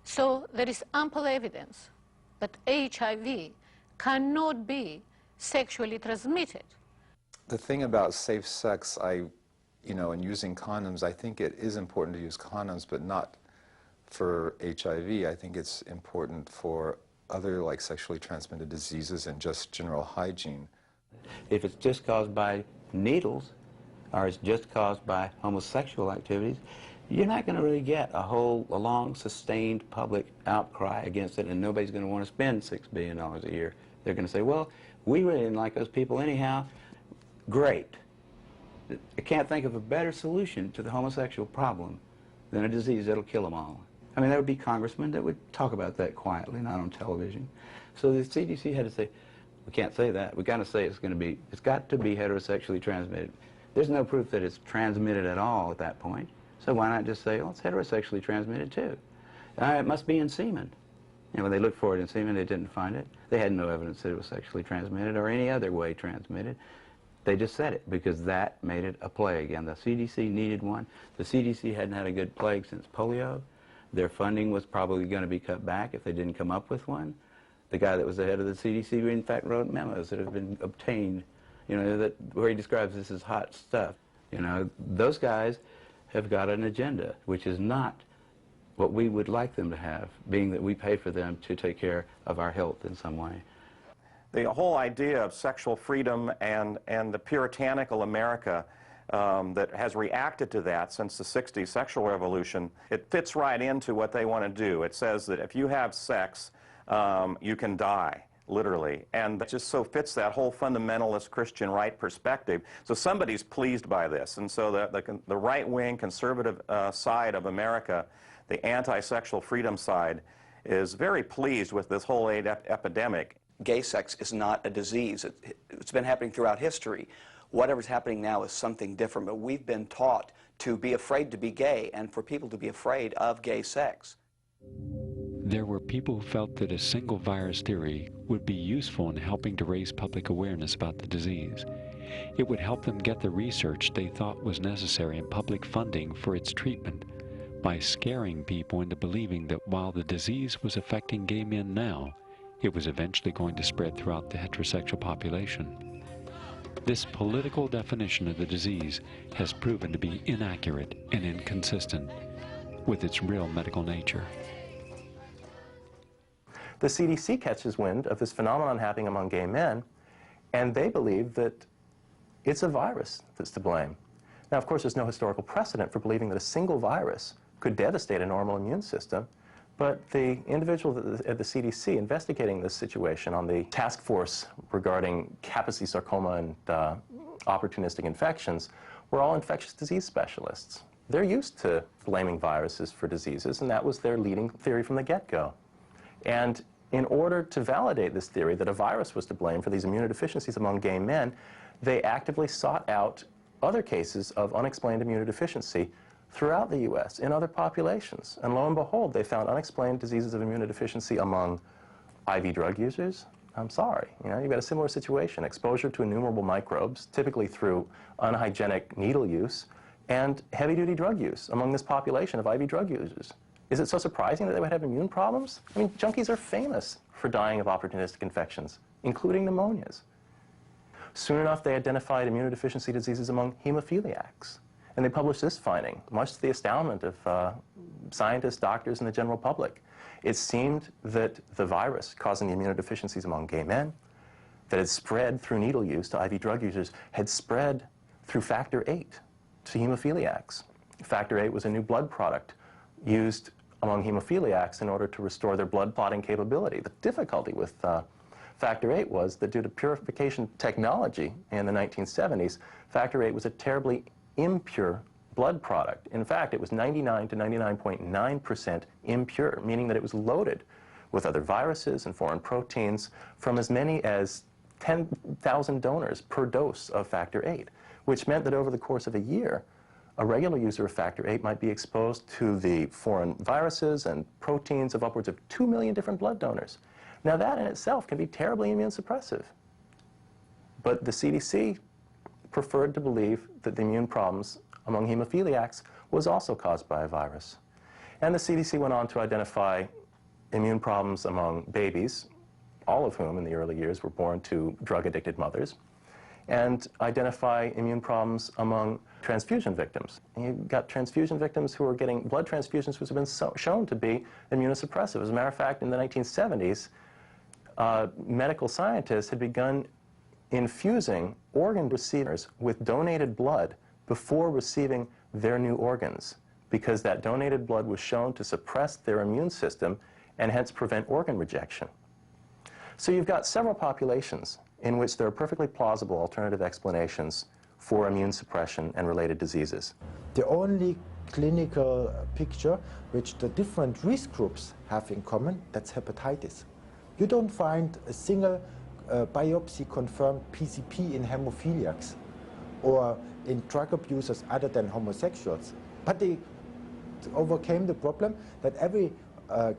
So there is ample evidence that HIV cannot be sexually transmitted. The thing about safe sex, and using condoms, I think it is important to use condoms, but not for HIV. I think it's important for other like sexually transmitted diseases and just general hygiene. If it's just caused by needles, or it's just caused by homosexual activities, you're not going to really get a long, sustained public outcry against it, and nobody's going to want to spend $6 billion a year. They're going to say, well, we really didn't like those people anyhow. Great. I can't think of a better solution to the homosexual problem than a disease that'll kill them all. I mean, there would be congressmen that would talk about that quietly, not on television. So the CDC had to say, we can't say that. We've got to say it's got to be heterosexually transmitted. There's no proof that it's transmitted at all at that point. So why not just say, well, it's heterosexually transmitted too. It must be in semen. When they looked for it in semen, they didn't find it. They had no evidence that it was sexually transmitted or any other way transmitted. They just said it because that made it a plague, and the CDC needed one. The CDC hadn't had a good plague since polio. Their funding was probably going to be cut back if they didn't come up with one. The guy that was the head of the CDC, in fact, wrote memos that have been obtained, where he describes this as hot stuff. Those guys have got an agenda, which is not what we would like them to have, being that we pay for them to take care of our health in some way. The whole idea of sexual freedom and the puritanical America that has reacted to that since the 60s sexual revolution, it fits right into what they want to do. It says that if you have sex, you can die, literally. And that just so fits that whole fundamentalist Christian right perspective. So somebody's pleased by this. And so the right-wing conservative side of America, the anti-sexual freedom side, is very pleased with this whole AIDS epidemic. Gay sex is not a disease. It's been happening throughout history. Whatever's happening now is something different, but we've been taught to be afraid to be gay and for people to be afraid of gay sex. There were people who felt that a single virus theory would be useful in helping to raise public awareness about the disease. It would help them get the research they thought was necessary and public funding for its treatment by scaring people into believing that while the disease was affecting gay men now, it was eventually going to spread throughout the heterosexual population. This political definition of the disease has proven to be inaccurate and inconsistent with its real medical nature. The CDC catches wind of this phenomenon happening among gay men, and they believe that it's a virus that's to blame. Now, of course, there's no historical precedent for believing that a single virus could devastate a normal immune system, but the individuals at the CDC investigating this situation on the task force regarding Kaposi sarcoma and opportunistic infections were all infectious disease specialists. They're used to blaming viruses for diseases, and that was their leading theory from the get-go. And in order to validate this theory that a virus was to blame for these immunodeficiencies among gay men, they actively sought out other cases of unexplained immunodeficiency throughout the U.S. in other populations. And lo and behold, they found unexplained diseases of immunodeficiency among IV drug users. I'm sorry, you've got a similar situation. Exposure to innumerable microbes, typically through unhygienic needle use, and heavy-duty drug use among this population of IV drug users. Is it so surprising that they would have immune problems? I mean, junkies are famous for dying of opportunistic infections, including pneumonias. Soon enough, they identified immunodeficiency diseases among hemophiliacs. And they published this finding, much to the astoundment of scientists, doctors, and the general public. It seemed that the virus causing the immunodeficiencies among gay men, that had spread through needle use to IV drug users, had spread through factor VIII to hemophiliacs. Factor VIII was a new blood product used among hemophiliacs in order to restore their blood clotting capability. The difficulty with factor VIII was that due to purification technology in the 1970s, factor VIII was a terribly impure blood product. In fact, it was 99 to 99.9% impure, meaning that it was loaded with other viruses and foreign proteins from as many as 10,000 donors per dose of factor VIII, which meant that over the course of a year, a regular user of factor VIII might be exposed to the foreign viruses and proteins of upwards of 2 million different blood donors. Now that in itself can be terribly immune suppressive. But the CDC preferred to believe that the immune problems among hemophiliacs was also caused by a virus. And the CDC went on to identify immune problems among babies, all of whom in the early years were born to drug-addicted mothers, and identify immune problems among transfusion victims. And you've got transfusion victims who are getting blood transfusions which have been shown to be immunosuppressive. As a matter of fact, in the 1970s, medical scientists had begun infusing organ recipients with donated blood before receiving their new organs, because that donated blood was shown to suppress their immune system and hence prevent organ rejection. So you've got several populations in which there are perfectly plausible alternative explanations for immune suppression and related diseases. The only clinical picture which the different risk groups have in common, that's hepatitis. You don't find a single biopsy-confirmed PCP in hemophiliacs or in drug abusers other than homosexuals. But they overcame the problem that every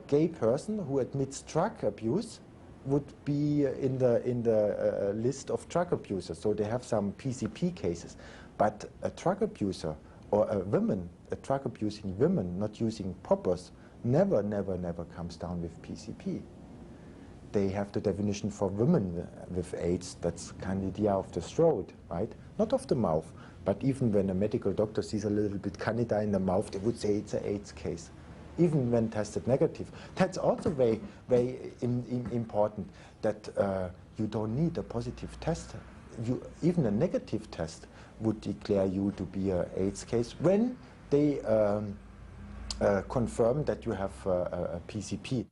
gay person who admits drug abuse would be in the list of drug abusers. So they have some PCP cases. But a drug abuser or a drug abusing women not using poppers never comes down with PCP. They have the definition for women with AIDS, that's candida of the throat, right? Not of the mouth, but even when a medical doctor sees a little bit candida in the mouth, they would say it's an AIDS case, even when tested negative. That's also very important, that You don't need a positive test. Even a negative test would declare you to be an AIDS case when they confirm that you have a PCP.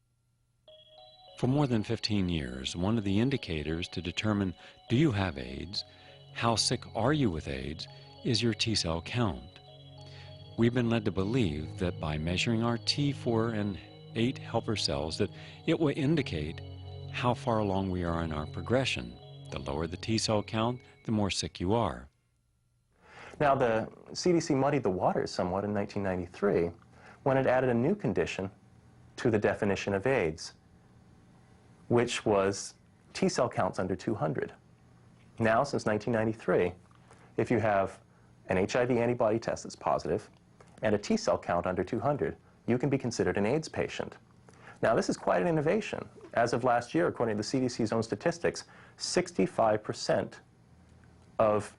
For more than 15 years, one of the indicators to determine do you have AIDS, how sick are you with AIDS, is your T-cell count. We've been led to believe that by measuring our T4 and 8 helper cells that it will indicate how far along we are in our progression. The lower the T-cell count, the more sick you are. Now, the CDC muddied the waters somewhat in 1993 when it added a new condition to the definition of AIDS, which was T-cell counts under 200. Now, since 1993, if you have an HIV antibody test that's positive and a T-cell count under 200, you can be considered an AIDS patient. Now, this is quite an innovation. As of last year, according to the CDC's own statistics, 65% of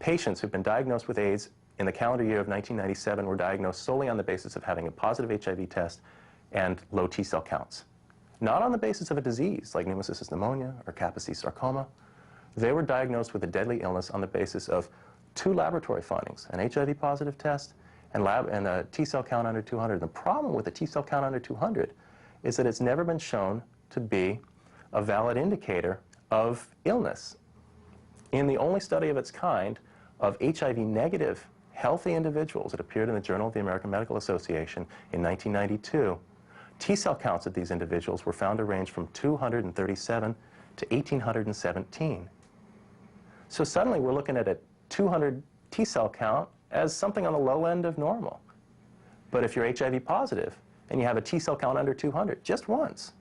patients who've been diagnosed with AIDS in the calendar year of 1997 were diagnosed solely on the basis of having a positive HIV test and low T-cell counts. Not on the basis of a disease like pneumocystis pneumonia or Kaposi sarcoma. They were diagnosed with a deadly illness on the basis of 2 laboratory findings, an HIV positive test and a T-cell count under 200. The problem with a T-cell count under 200 is that it's never been shown to be a valid indicator of illness. In the only study of its kind of HIV-negative healthy individuals that appeared in the Journal of the American Medical Association in 1992, T-cell counts of these individuals were found to range from 237 to 1,817. So suddenly we're looking at a 200 T-cell count as something on the low end of normal. But if you're HIV positive and you have a T-cell count under 200, just once,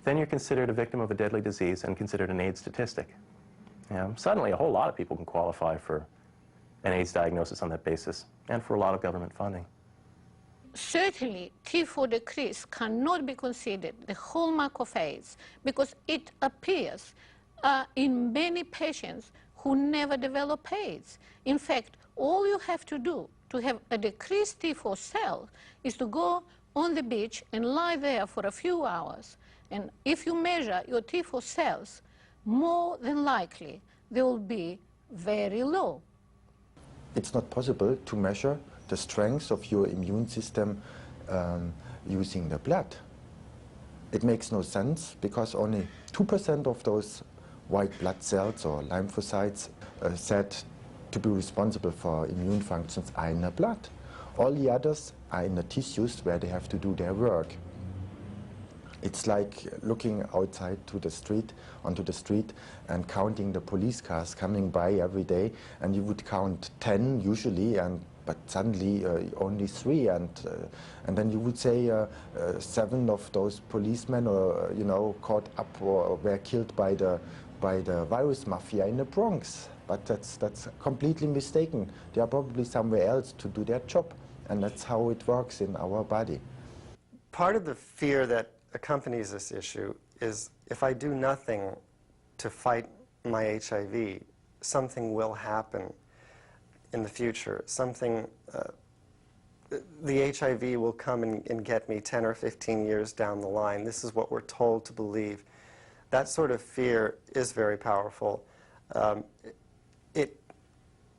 then you're considered a victim of a deadly disease and considered an AIDS statistic. Suddenly a whole lot of people can qualify for an AIDS diagnosis on that basis and for a lot of government funding. Certainly, T4 decrease cannot be considered the hallmark of AIDS because it appears in many patients who never develop AIDS. In fact, all you have to do to have a decreased T4 cell is to go on the beach and lie there for a few hours. And if you measure your T4 cells, more than likely they will be very low. It's not possible to measure the strength of your immune system using the blood. It makes no sense because only 2% of those white blood cells or lymphocytes said to be responsible for immune functions are in the blood. All the others are in the tissues where they have to do their work. It's like looking outside to the street, onto the street, and counting the police cars coming by every day, and you would count 10 usually, but suddenly only 3, and then you would say 7 of those policemen, caught up or were killed by the virus mafia in the Bronx. But that's completely mistaken. They are probably somewhere else to do their job, and that's how it works in our body. Part of the fear that accompanies this issue is if I do nothing to fight my HIV, something will happen in the future. The HIV will come and get me 10 or 15 years down the line. This is what we're told to believe. That sort of fear is very powerful. It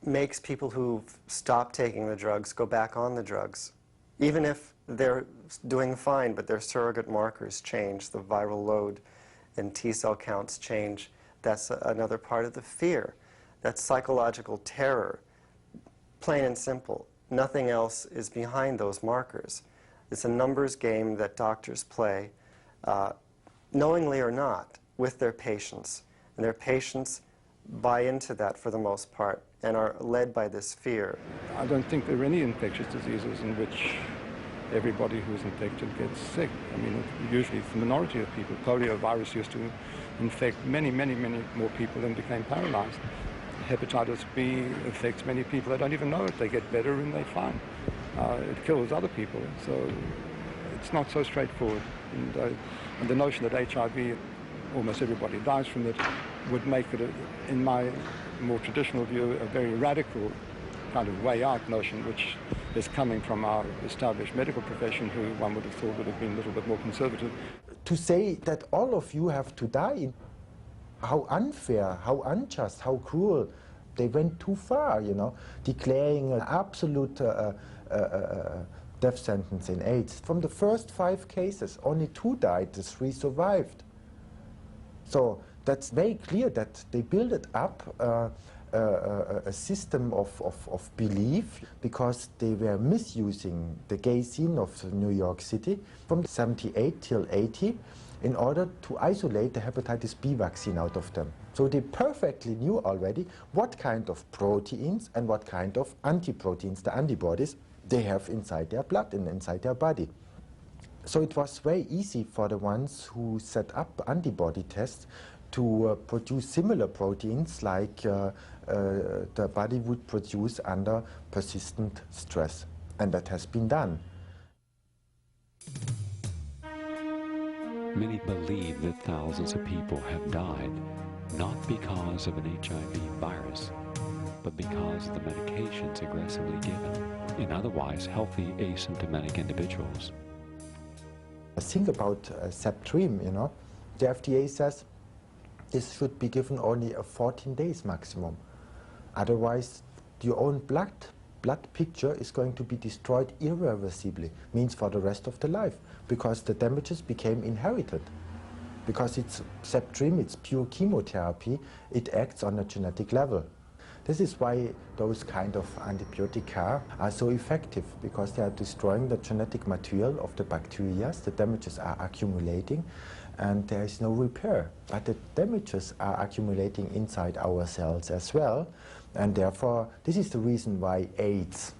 makes people who've stopped taking the drugs go back on the drugs, even if they're doing fine, but their surrogate markers change, the viral load and T-cell counts change. That's another part of the fear. That's psychological terror, plain and simple. Nothing else is behind those markers. It's a numbers game that doctors play, knowingly or not, with their patients. And their patients buy into that for the most part and are led by this fear. I don't think there are any infectious diseases in which everybody who's infected gets sick. I mean, usually it's the minority of people. Poliovirus used to infect many, many, many more people and became paralyzed. Hepatitis B affects many people. They don't even know it. They get better and they're fine. It kills other people. So it's not so straightforward. And the notion that HIV, almost everybody dies from it, would make it, in my more traditional view, a very radical kind of way out notion, which is coming from our established medical profession, who one would have thought would have been a little bit more conservative. To say that all of you have to die How unfair, how unjust, how cruel. They went too far, you know, declaring an absolute death sentence in AIDS. From the first 5 cases, only 2 died, the 3 survived. So that's very clear that they built up a system of belief because they were misusing the gay scene of New York City from 78 till 80 in order to isolate the hepatitis B vaccine out of them. So they perfectly knew already what kind of proteins and what kind of anti-proteins, the antibodies, they have inside their blood and inside their body. So it was very easy for the ones who set up antibody tests to produce similar proteins like the body would produce under persistent stress. And that has been done. Many believe that thousands of people have died, not because of an HIV virus, but because of the medications aggressively given in otherwise healthy asymptomatic individuals. Think about Septrim, you know. The FDA says this should be given only 14 days maximum. Otherwise, your own blood picture is going to be destroyed irreversibly, means for the rest of the life, because the damages became inherited. Because it's Septrim, it's pure chemotherapy, it acts on a genetic level. This is why those kind of antibiotica are so effective, because they are destroying the genetic material of the bacteria, the damages are accumulating, and there is no repair. But the damages are accumulating inside our cells as well, and therefore this is the reason why AIDS,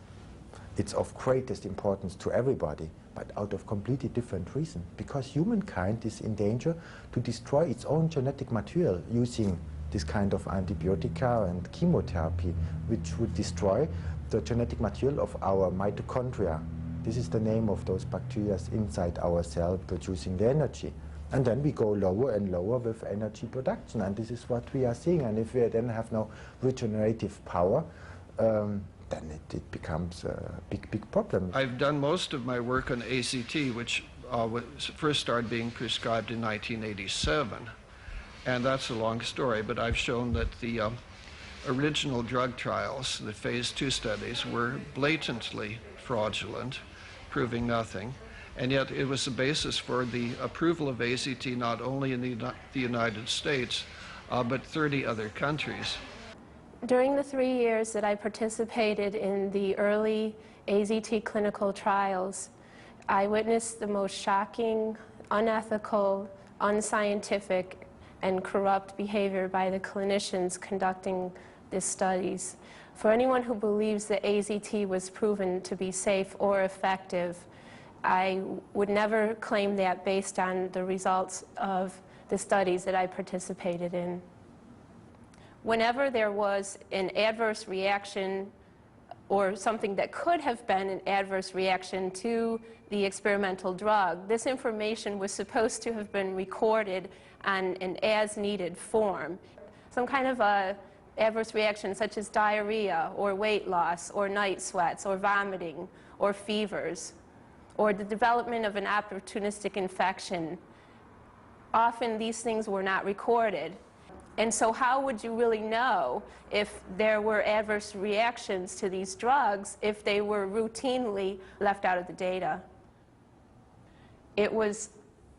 it's of greatest importance to everybody, but out of completely different reason. Because humankind is in danger to destroy its own genetic material using this kind of antibiotica and chemotherapy, which would destroy the genetic material of our mitochondria. This is the name of those bacteria inside our cell producing the energy. And then we go lower and lower with energy production, and this is what we are seeing. And if we then have no regenerative power, then it becomes a big problem. I've done most of my work on AZT, which first started being prescribed in 1987. And that's a long story, but I've shown that the original drug trials, the phase 2 studies, were blatantly fraudulent, proving nothing. And yet it was the basis for the approval of AZT not only in the United States, but 30 other countries. During the 3 years that I participated in the early AZT clinical trials, I witnessed the most shocking, unethical, unscientific, and corrupt behavior by the clinicians conducting these studies. For anyone who believes that AZT was proven to be safe or effective, I would never claim that based on the results of the studies that I participated in. Whenever there was an adverse reaction or something that could have been an adverse reaction to the experimental drug, this information was supposed to have been recorded on an as-needed form. Some kind of a adverse reaction such as diarrhea or weight loss or night sweats or vomiting or fevers or the development of an opportunistic infection. Often these things were not recorded. And so how would you really know if there were adverse reactions to these drugs if they were routinely left out of the data? It was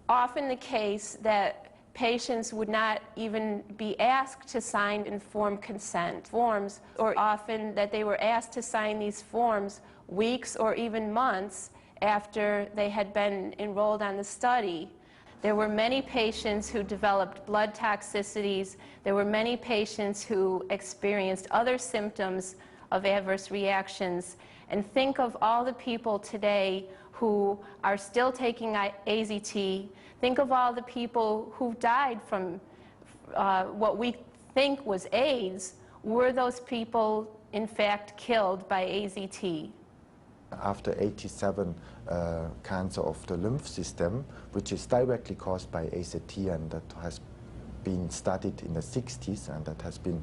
often the case that patients would not even be asked to sign informed consent forms, or often that they were asked to sign these forms weeks or even months after they had been enrolled on the study. There were many patients who developed blood toxicities. There were many patients who experienced other symptoms of adverse reactions. And think of all the people today who are still taking AZT. Think of all the people who died from what we think was AIDS. Were those people, in fact, killed by AZT? After 87 cancer of the lymph system, which is directly caused by AZT, and that has been studied in the 60s, and that has been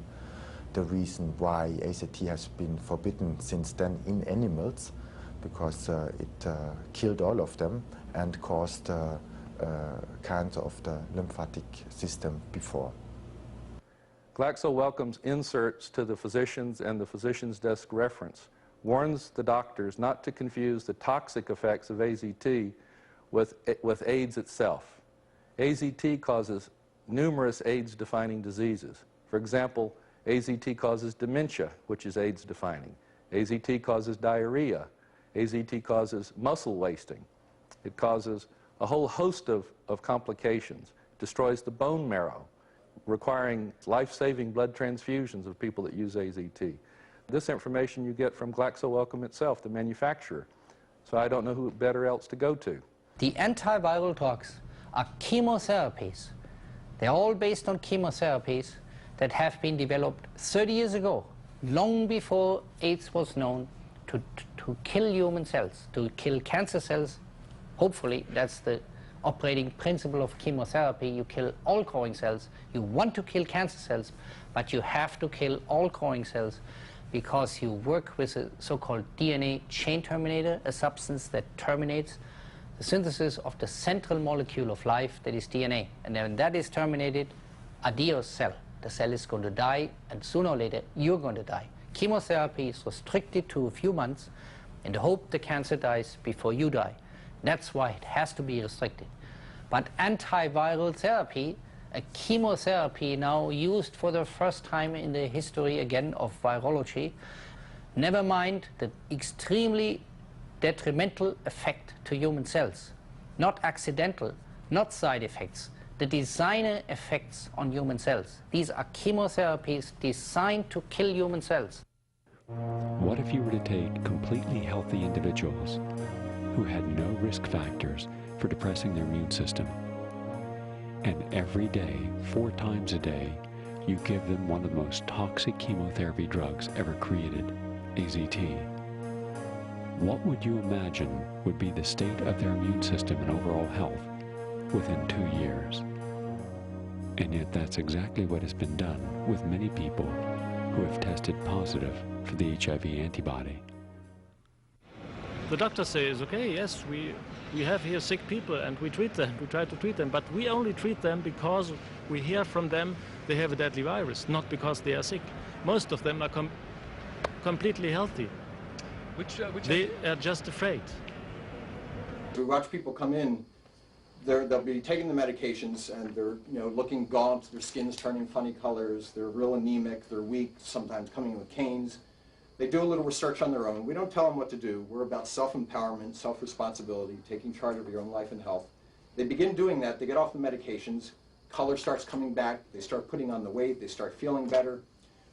the reason why AZT has been forbidden since then in animals, because it killed all of them and caused cancer of the lymphatic system before. Glaxo welcomes inserts to the physicians and the physician's desk reference, warns the doctors not to confuse the toxic effects of AZT with AIDS itself. AZT causes numerous AIDS-defining diseases. For example, AZT causes dementia, which is AIDS-defining. AZT causes diarrhea. AZT causes muscle wasting. It causes a whole host of complications, destroys the bone marrow, requiring life-saving blood transfusions of people that use AZT. This information you get from Glaxo Wellcome itself, the manufacturer. So I don't know who better else to go to. The antiviral drugs are chemotherapies. They're all based on chemotherapies that have been developed 30 years ago, long before AIDS was known, to kill human cells, to kill cancer cells. Hopefully, that's the operating principle of chemotherapy. You kill all growing cells. You want to kill cancer cells, but you have to kill all growing cells because you work with a so-called DNA chain terminator, a substance that terminates the synthesis of the central molecule of life, that is DNA. And when that is terminated, adios cell. The cell is going to die, and sooner or later, you're going to die. Chemotherapy is restricted to a few months in the hope the cancer dies before you die. That's why it has to be restricted. But antiviral therapy, a chemotherapy now used for the first time in the history again of virology, never mind the extremely detrimental effect to human cells, not accidental, not side effects, the designer effects on human cells. These are chemotherapies designed to kill human cells. What if you were to take completely healthy individuals who had no risk factors for depressing their immune system, and every day, 4 times a day, you give them one of the most toxic chemotherapy drugs ever created, AZT? What would you imagine would be the state of their immune system and overall health within 2 years? And yet that's exactly what has been done with many people who have tested positive for the HIV antibody. The doctor says, okay, yes, we have here sick people and we treat them, we try to treat them, but we only treat them because we hear from them they have a deadly virus, not because they are sick. Most of them are completely healthy. They are just afraid. We watch people come in, they'll be taking the medications and they're looking gaunt, their skin's turning funny colors, they're real anemic, they're weak, sometimes coming in with canes. They do a little research on their own. We don't tell them what to do. We're about self-empowerment, self-responsibility, taking charge of your own life and health. They begin doing that, they get off the medications, color starts coming back, they start putting on the weight, they start feeling better.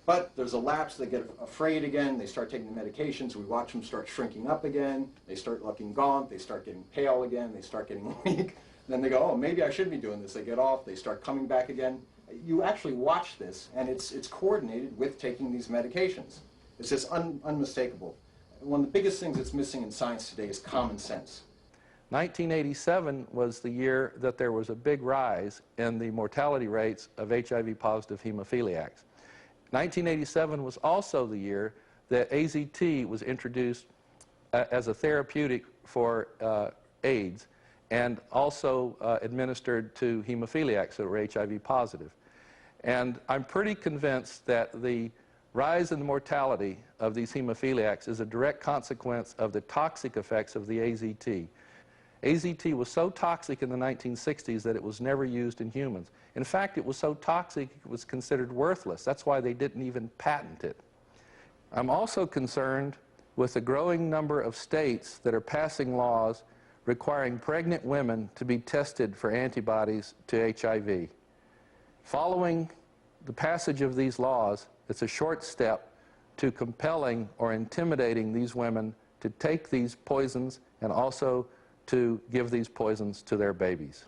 But there's a lapse, they get afraid again, they start taking the medications, we watch them start shrinking up again, they start looking gaunt, they start getting pale again, they start getting weak. Then they go, oh, maybe I should be doing this. They get off, they start coming back again. You actually watch this, and it's coordinated with taking these medications. It's just unmistakable. One of the biggest things that's missing in science today is common sense. 1987 was the year that there was a big rise in the mortality rates of HIV-positive hemophiliacs. 1987 was also the year that AZT was introduced as a therapeutic for AIDS and also administered to hemophiliacs that were HIV positive. And I'm pretty convinced that the rise in the mortality of these hemophiliacs is a direct consequence of the toxic effects of the AZT. AZT was so toxic in the 1960s that it was never used in humans. In fact, it was so toxic it was considered worthless. That's why they didn't even patent it. I'm also concerned with the growing number of states that are passing laws requiring pregnant women to be tested for antibodies to HIV. Following the passage of these laws, it's a short step to compelling or intimidating these women to take these poisons and also to give these poisons to their babies.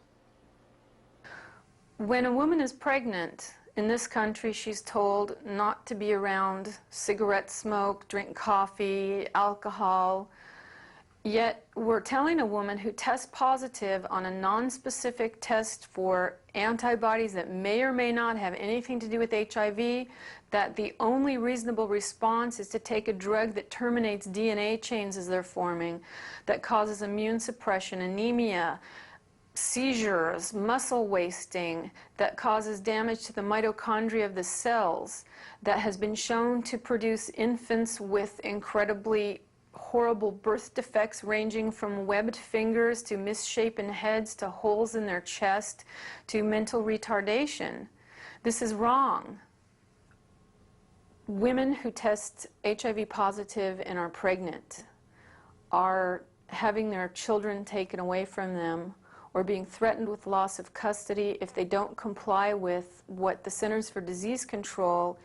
When a woman is pregnant, in this country she's told not to be around cigarette smoke, drink coffee, alcohol. Yet we're telling a woman who tests positive on a non-specific test for antibodies that may or may not have anything to do with HIV that the only reasonable response is to take a drug that terminates DNA chains as they're forming, that causes immune suppression, anemia, seizures, muscle wasting that causes damage to the mitochondria of the cells, that has been shown to produce infants with incredibly horrible birth defects ranging from webbed fingers to misshapen heads to holes in their chest to mental retardation. This is wrong. Women who test HIV positive and are pregnant are having their children taken away from them or being threatened with loss of custody if they don't comply with what the Centers for Disease Control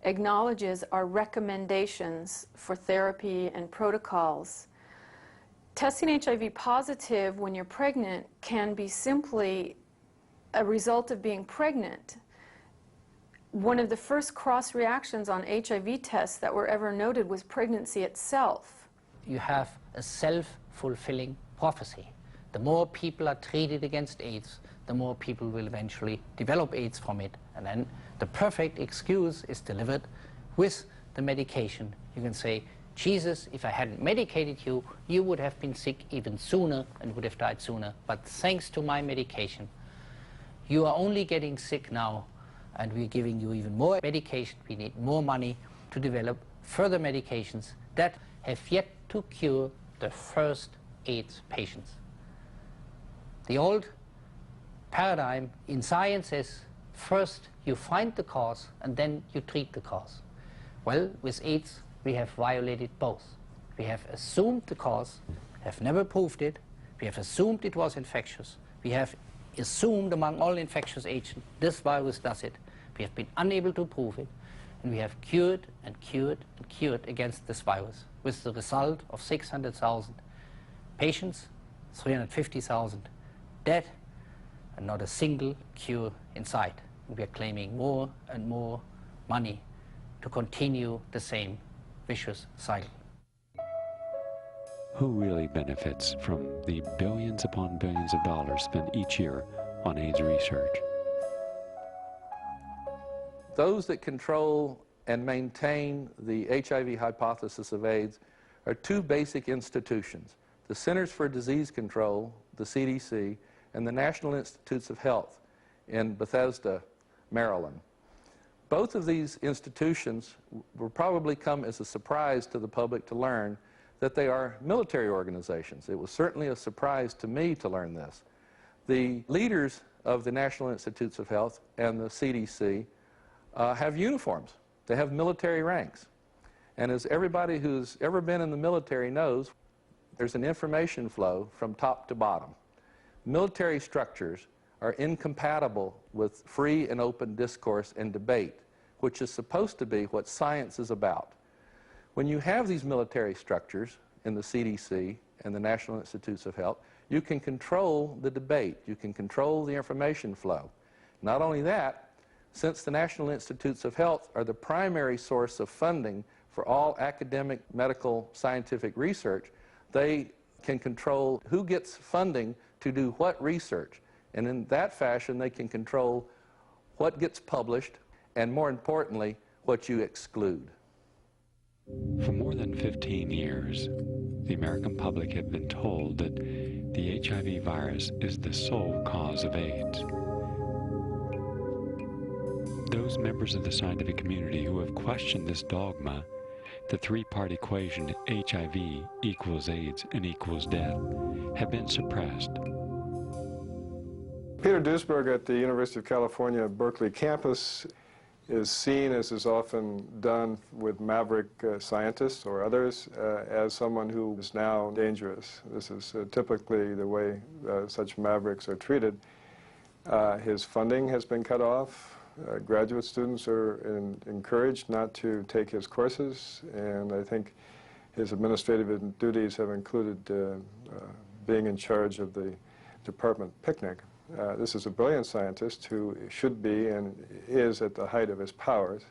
acknowledges are recommendations for therapy and protocols. Testing HIV positive when you're pregnant can be simply a result of being pregnant. One of the first cross reactions on HIV tests that were ever noted was pregnancy itself. You have a self-fulfilling prophecy. The more people are treated against AIDS, the more people will eventually develop AIDS from it. And then the perfect excuse is delivered with the medication. You can say, Jesus, if I hadn't medicated you, you would have been sick even sooner and would have died sooner. But thanks to my medication, you are only getting sick now, and we're giving you even more medication. We need more money to develop further medications that have yet to cure the first AIDS patients. The old paradigm in science is first you find the cause and then you treat the cause. Well, with AIDS, we have violated both. We have assumed the cause, have never proved it. We have assumed it was infectious. We have assumed among all infectious agents, this virus does it. We have been unable to prove it. And we have cured and cured and cured against this virus, with the result of 600,000 patients, 350,000 dead, and not a single cure in sight. We are claiming more and more money to continue the same vicious cycle. Who really benefits from the billions upon billions of dollars spent each year on AIDS research? Those that control and maintain the HIV hypothesis of AIDS are two basic institutions: the Centers for Disease Control, the CDC, and the National Institutes of Health in Bethesda, Maryland. Both of these institutions will probably come as a surprise to the public to learn that they are military organizations. It was certainly a surprise to me to learn this. The leaders of the National Institutes of Health and the CDC have uniforms. They have military ranks. And as everybody who's ever been in the military knows, there's an information flow from top to bottom. Military structures are incompatible with free and open discourse and debate, which is supposed to be what science is about. When you have these military structures in the CDC and the National Institutes of Health, you can control the debate, you can control the information flow. Not only that, since the National Institutes of Health are the primary source of funding for all academic, medical, scientific research, they can control who gets funding to do what research. And in that fashion, they can control what gets published and, more importantly, what you exclude. For more than 15 years, the American public have been told that the HIV virus is the sole cause of AIDS. Those members of the scientific community who have questioned this dogma, the three-part equation HIV equals AIDS and equals death, have been suppressed. Peter Duisberg at the University of California, Berkeley campus is seen, as is often done with maverick scientists or others, as someone who is now dangerous. This is typically the way such mavericks are treated. His funding has been cut off. Graduate students are encouraged not to take his courses, and I think his administrative duties have included being in charge of the department picnic. This is a brilliant scientist who should be and is at the height of his powers,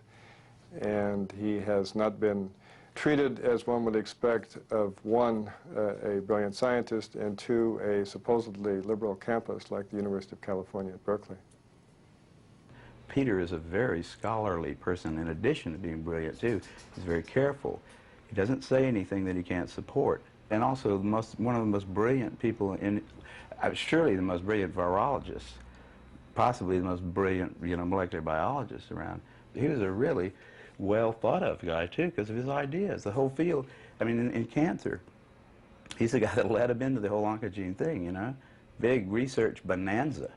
and he has not been treated as one would expect of one, a brilliant scientist, and two, a supposedly liberal campus like the University of California at Berkeley. Peter is a very scholarly person. In addition to being brilliant too, he's very careful. He doesn't say anything that he can't support. and also one of the most brilliant people in, surely the most brilliant virologist, possibly the most brilliant, molecular biologist around. He was a really well thought of guy too, because of his ideas. The whole field, I mean, in cancer, he's the guy that led him into the whole oncogene thing, Big research bonanza.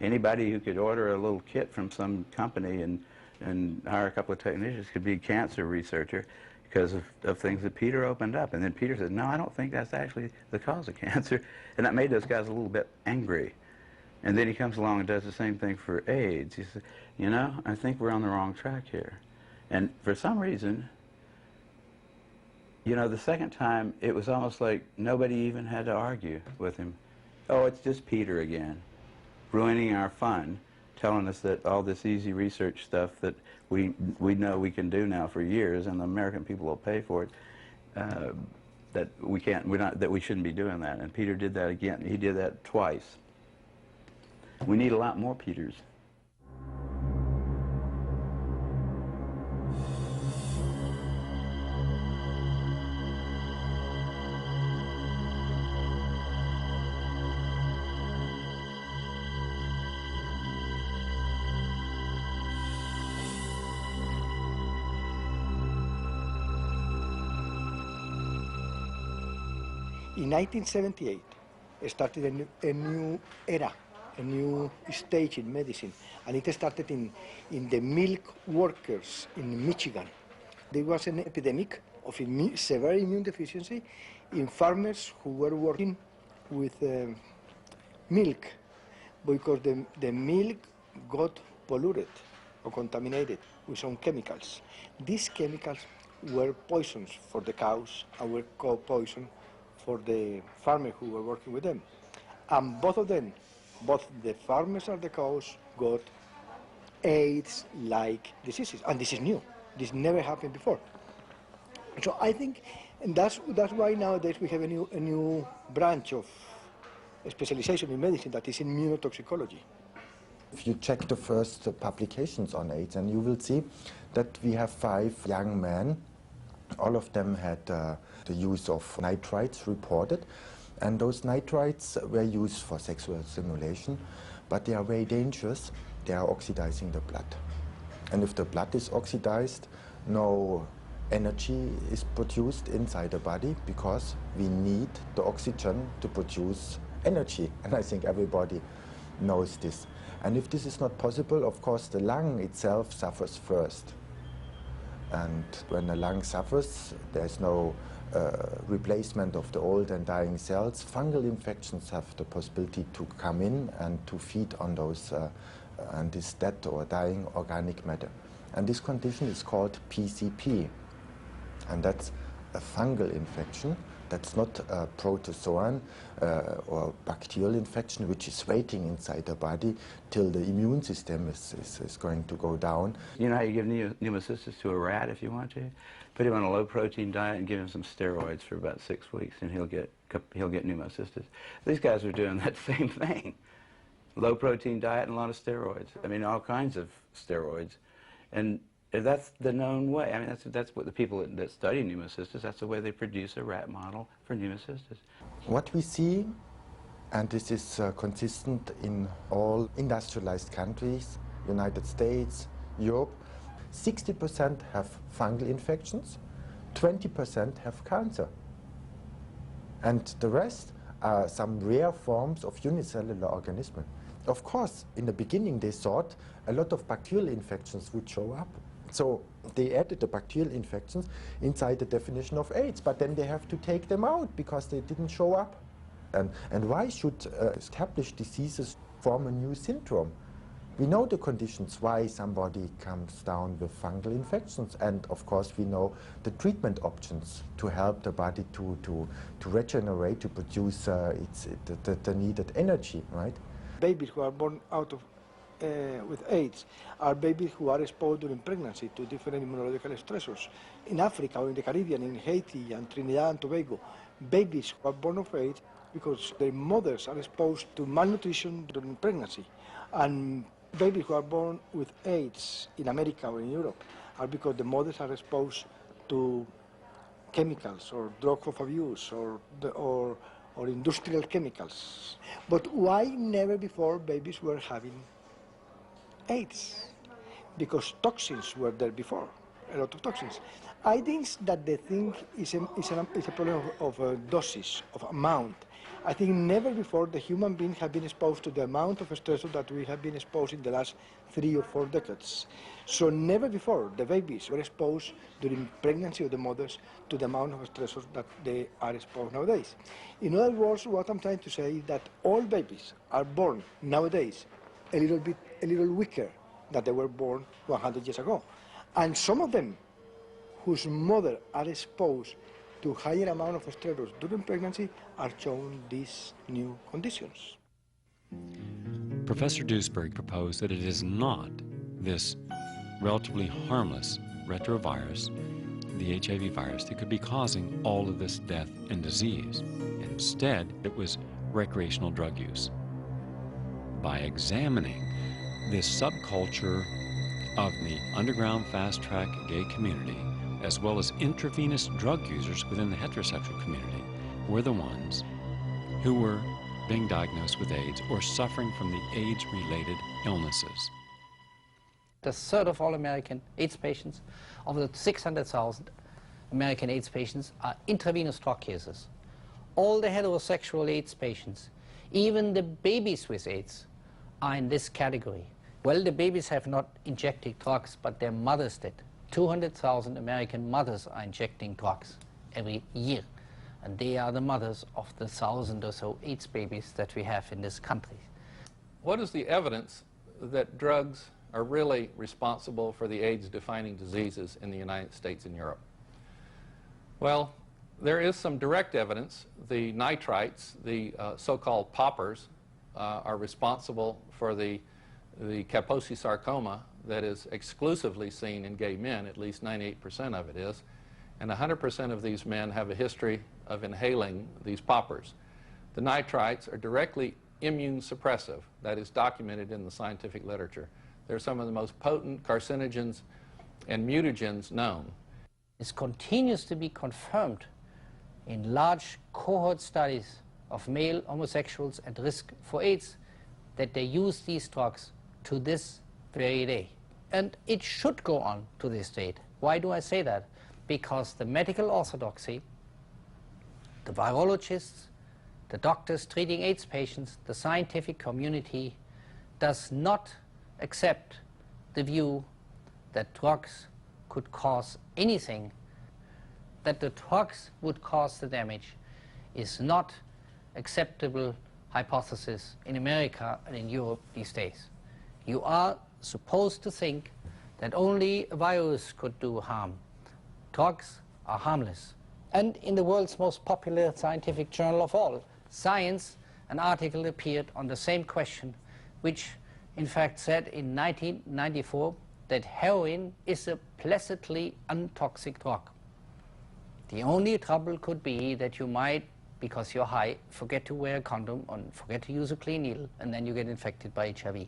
Anybody who could order a little kit from some company and hire a couple of technicians could be a cancer researcher because of things that Peter opened up. And then Peter said, no, I don't think that's actually the cause of cancer. And that made those guys a little bit angry. And then he comes along and does the same thing for AIDS. He said, I think we're on the wrong track here. And for some reason, the second time, it was almost like nobody even had to argue with him. Oh, it's just Peter again, ruining our fun, telling us that all this easy research stuff that we know we can do now for years, and the American people will pay for it, that we shouldn't be doing that. And Peter did that again. He did that twice. We need a lot more Peters. In 1978, started a new era, a new stage in medicine, and it started in the milk workers in Michigan. There was an epidemic of severe immune deficiency in farmers who were working with milk, because the milk got polluted or contaminated with some chemicals. These chemicals were poisons for the cows and were poison for the farmers who were working with them. And both of them, both the farmers and the cows, got AIDS-like diseases. And this is new. This never happened before. So I think that's why nowadays we have a new branch of specialization in medicine that is immunotoxicology. If you check the first publications on AIDS, and you will see that we have 5 young men. All of them had the use of nitrites reported, and those nitrites were used for sexual stimulation, but they are very dangerous. They are oxidizing the blood. And if the blood is oxidized, no energy is produced inside the body, because we need the oxygen to produce energy. And I think everybody knows this. And if this is not possible, of course, the lung itself suffers first. And when the lung suffers, there's no replacement of the old and dying cells. Fungal infections have the possibility to come in and to feed on those and this dead or dying organic matter. And this condition is called PCP. And that's a fungal infection. That's not a protozoan or bacterial infection, which is waiting inside the body till the immune system is going to go down. You know how you give pneumocystis to a rat if you want to? Put him on a low-protein diet and give him some steroids for about 6 weeks, and he'll get pneumocystis. These guys are doing that same thing. Low-protein diet and a lot of steroids. I mean, all kinds of steroids. And that's the known way. I mean, that's what the people that study pneumocystis, that's the way they produce a rat model for pneumocystis. What we see, and this is consistent in all industrialized countries, United States, Europe, 60% have fungal infections, 20% have cancer. And the rest are some rare forms of unicellular organisms. Of course, in the beginning they thought a lot of bacterial infections would show up. So they added the bacterial infections inside the definition of AIDS, but then they have to take them out because they didn't show up. And why should established diseases form a new syndrome? We know the conditions why somebody comes down with fungal infections, and of course we know the treatment options to help the body to regenerate, to produce the needed energy, right? Babies who are born out of with AIDS are babies who are exposed during pregnancy to different immunological stressors. In Africa or in the Caribbean, in Haiti and Trinidad and Tobago, babies who are born of AIDS because their mothers are exposed to malnutrition during pregnancy. And babies who are born with AIDS in America or in Europe are because the mothers are exposed to chemicals or drug of abuse or industrial chemicals. But why never before babies were having AIDS? Because toxins were there before, a lot of toxins. I think that the thing is a problem of doses, of amount. I think never before the human being have been exposed to the amount of stressor that we have been exposed in the last 3 or 4 decades. So never before the babies were exposed during pregnancy of the mothers to the amount of stressors that they are exposed nowadays. In other words, what I'm trying to say is that all babies are born nowadays a little weaker than they were born 100 years ago. And some of them whose mother are exposed to higher amount of stressors during pregnancy are showing these new conditions. Professor Duisberg proposed that it is not this relatively harmless retrovirus, the HIV virus, that could be causing all of this death and disease. Instead, it was recreational drug use. By examining this subculture of the underground fast-track gay community, as well as intravenous drug users within the heterosexual community, were the ones who were being diagnosed with AIDS or suffering from the AIDS-related illnesses. A third of all American AIDS patients, of the 600,000 American AIDS patients, are intravenous drug users. All the heterosexual AIDS patients, even the babies with AIDS, are in this category. Well, the babies have not injected drugs, but their mothers did. 200,000 American mothers are injecting drugs every year, and they are the mothers of the 1,000 or so AIDS babies that we have in this country. What is the evidence that drugs are really responsible for the AIDS-defining diseases in the United States and Europe? Well, there is some direct evidence. The nitrites, the so-called poppers, are responsible for the Kaposi sarcoma that is exclusively seen in gay men, at least 98% of it is, and 100% of these men have a history of inhaling these poppers. The nitrites are directly immune suppressive. That is documented in the scientific literature. They're some of the most potent carcinogens and mutagens known. This continues to be confirmed in large cohort studies of male homosexuals at risk for AIDS, that they use these drugs to this very day. And it should go on to this date. Why do I say that? Because the medical orthodoxy, the virologists, the doctors treating AIDS patients, the scientific community does not accept the view that drugs could cause anything, that the drugs would cause the damage is not acceptable hypothesis in America and in Europe these days. You are supposed to think that only a virus could do harm. Drugs are harmless. And in the world's most popular scientific journal of all, Science, an article appeared on the same question, which in fact said in 1994 that heroin is a placidly untoxic drug. The only trouble could be that you might, because you're high, forget to wear a condom and forget to use a clean needle, and then you get infected by HIV.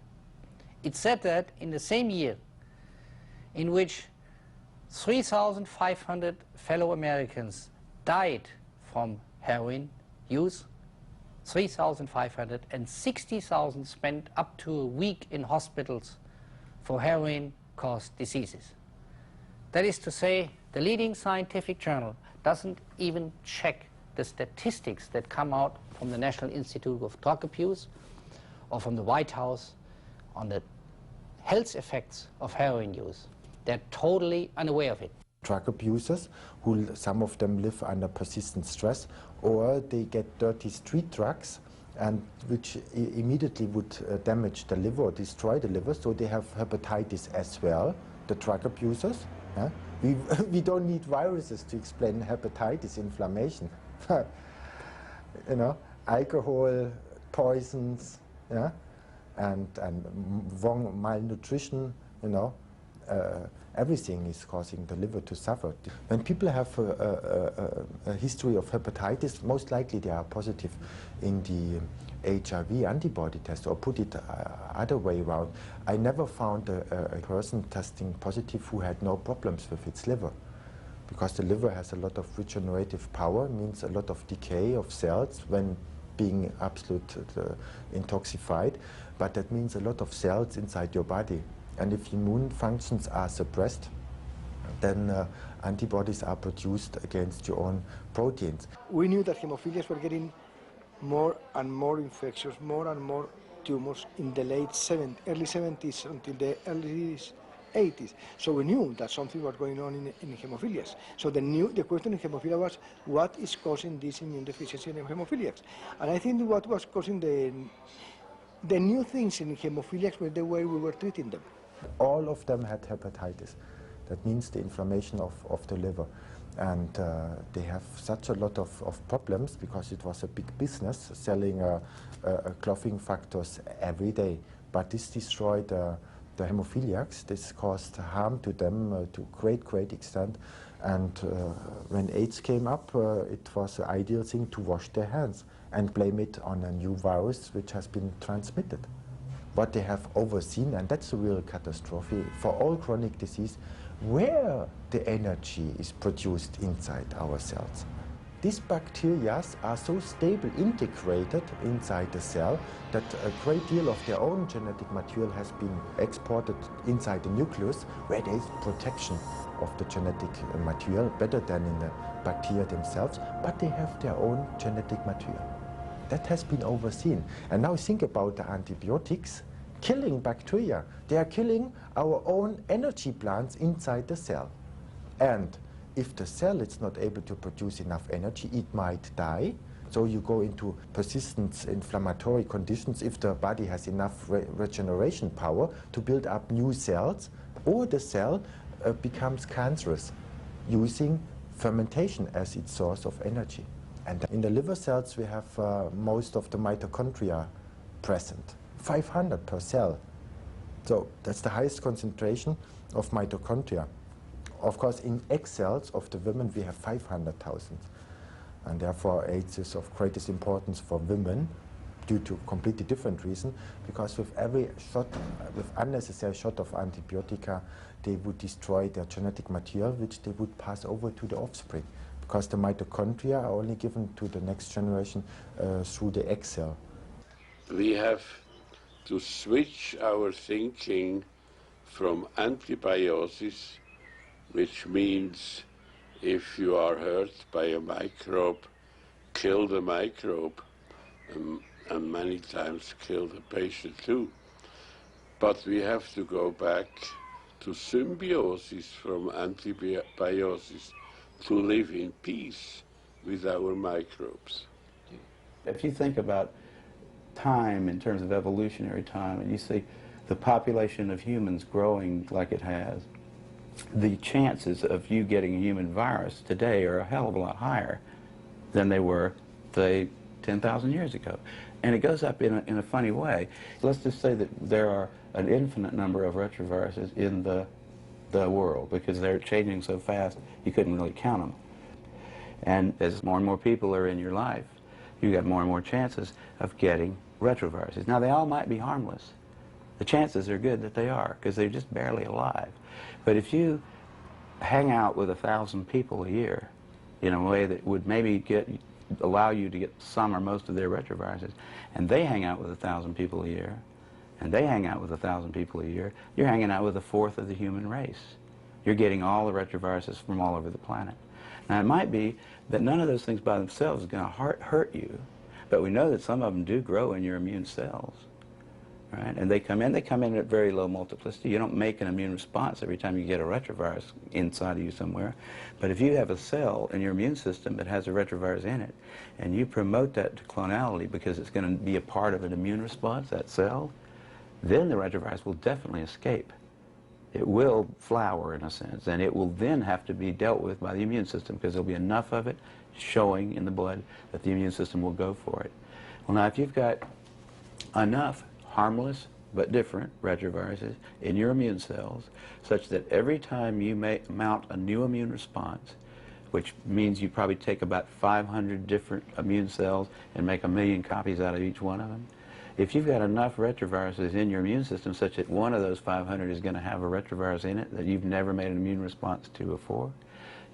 It said that in the same year in which 3,500 fellow Americans died from heroin use, 3,500, and 60,000 spent up to a week in hospitals for heroin-caused diseases. That is to say, the leading scientific journal doesn't even check the statistics that come out from the National Institute of Drug Abuse or from the White House on the health effects of heroin use. They're totally unaware of it. Drug abusers, who some of them live under persistent stress, or they get dirty street drugs, and which immediately would damage the liver or destroy the liver, so they have hepatitis as well, the drug abusers. Yeah? We don't need viruses to explain hepatitis, inflammation. You know, alcohol, poisons, yeah? and wrong malnutrition, you know, everything is causing the liver to suffer. When people have a history of hepatitis, most likely they are positive in the HIV antibody test, or put it other way around. I never found a person testing positive who had no problems with its liver. because the liver has a lot of regenerative power, means a lot of decay of cells when being absolutely intoxified, but that means a lot of cells inside your body. And if immune functions are suppressed, then antibodies are produced against your own proteins. We knew that hemophiliacs were getting more and more infectious, more and more tumors in the early 70s until the early 80s. So we knew that something was going on in hemophiliacs. So the question in hemophilia was, what is causing this immune deficiency in hemophiliacs? And I think what was causing the new things in hemophiliacs was the way we were treating them. All of them had hepatitis. That means the inflammation of the liver. And they have such a lot of problems because it was a big business selling clotting factors every day. But this destroyed the hemophiliacs. This caused harm to them to great extent. And when AIDS came up, it was an ideal thing to wash their hands and blame it on a new virus which has been transmitted. What they have overseen, and that's a real catastrophe for all chronic disease, where the energy is produced inside our cells. These bacteria are so stable, integrated inside the cell, that a great deal of their own genetic material has been exported inside the nucleus, where there is protection of the genetic material, better than in the bacteria themselves, but they have their own genetic material. That has been overseen. And now think about the antibiotics killing bacteria. They are killing our own energy plants inside the cell. And if the cell is not able to produce enough energy, it might die. So you go into persistent inflammatory conditions if the body has enough regeneration power to build up new cells, or the cell becomes cancerous using fermentation as its source of energy. And in the liver cells we have most of the mitochondria present. 500 per cell. So that's the highest concentration of mitochondria. Of course, in egg cells of the women, we have 500,000. And therefore, AIDS is of greatest importance for women due to a completely different reason, because with every shot, with unnecessary shot of antibiotica, they would destroy their genetic material, which they would pass over to the offspring, because the mitochondria are only given to the next generation through the egg cell. We have to switch our thinking from antibiosis, which means if you are hurt by a microbe, kill the microbe, and many times kill the patient too. But we have to go back to symbiosis from antibiosis to live in peace with our microbes. If you think about time in terms of evolutionary time, and you see the population of humans growing like it has, the chances of you getting a human virus today are a hell of a lot higher than they were, say, 10,000 years ago. And it goes up in a funny way. Let's just say that there are an infinite number of retroviruses in the world, because they're changing so fast you couldn't really count them. And as more and more people are in your life, you got more and more chances of getting retroviruses. Now, they all might be harmless. The chances are good that they are, because they're just barely alive. But if you hang out with 1,000 people a year in a way that would maybe allow you to get some or most of their retroviruses, and they hang out with 1,000 people a year, and they hang out with 1,000 people a year, you're hanging out with a fourth of the human race. You're getting all the retroviruses from all over the planet. Now, it might be that none of those things by themselves is going to hurt you, but we know that some of them do grow in your immune cells, right? And they come in at very low multiplicity. You don't make an immune response every time you get a retrovirus inside of you somewhere. But if you have a cell in your immune system that has a retrovirus in it, and you promote that to clonality because it's going to be a part of an immune response, that cell, then the retrovirus will definitely escape. It will flower, in a sense, and it will then have to be dealt with by the immune system, because there'll be enough of it showing in the blood that the immune system will go for it. Well, now, if you've got enough harmless but different retroviruses in your immune cells, such that every time you mount a new immune response, which means you probably take about 500 different immune cells and make 1,000,000 copies out of each one of them, if you've got enough retroviruses in your immune system such that one of those 500 is going to have a retrovirus in it that you've never made an immune response to before,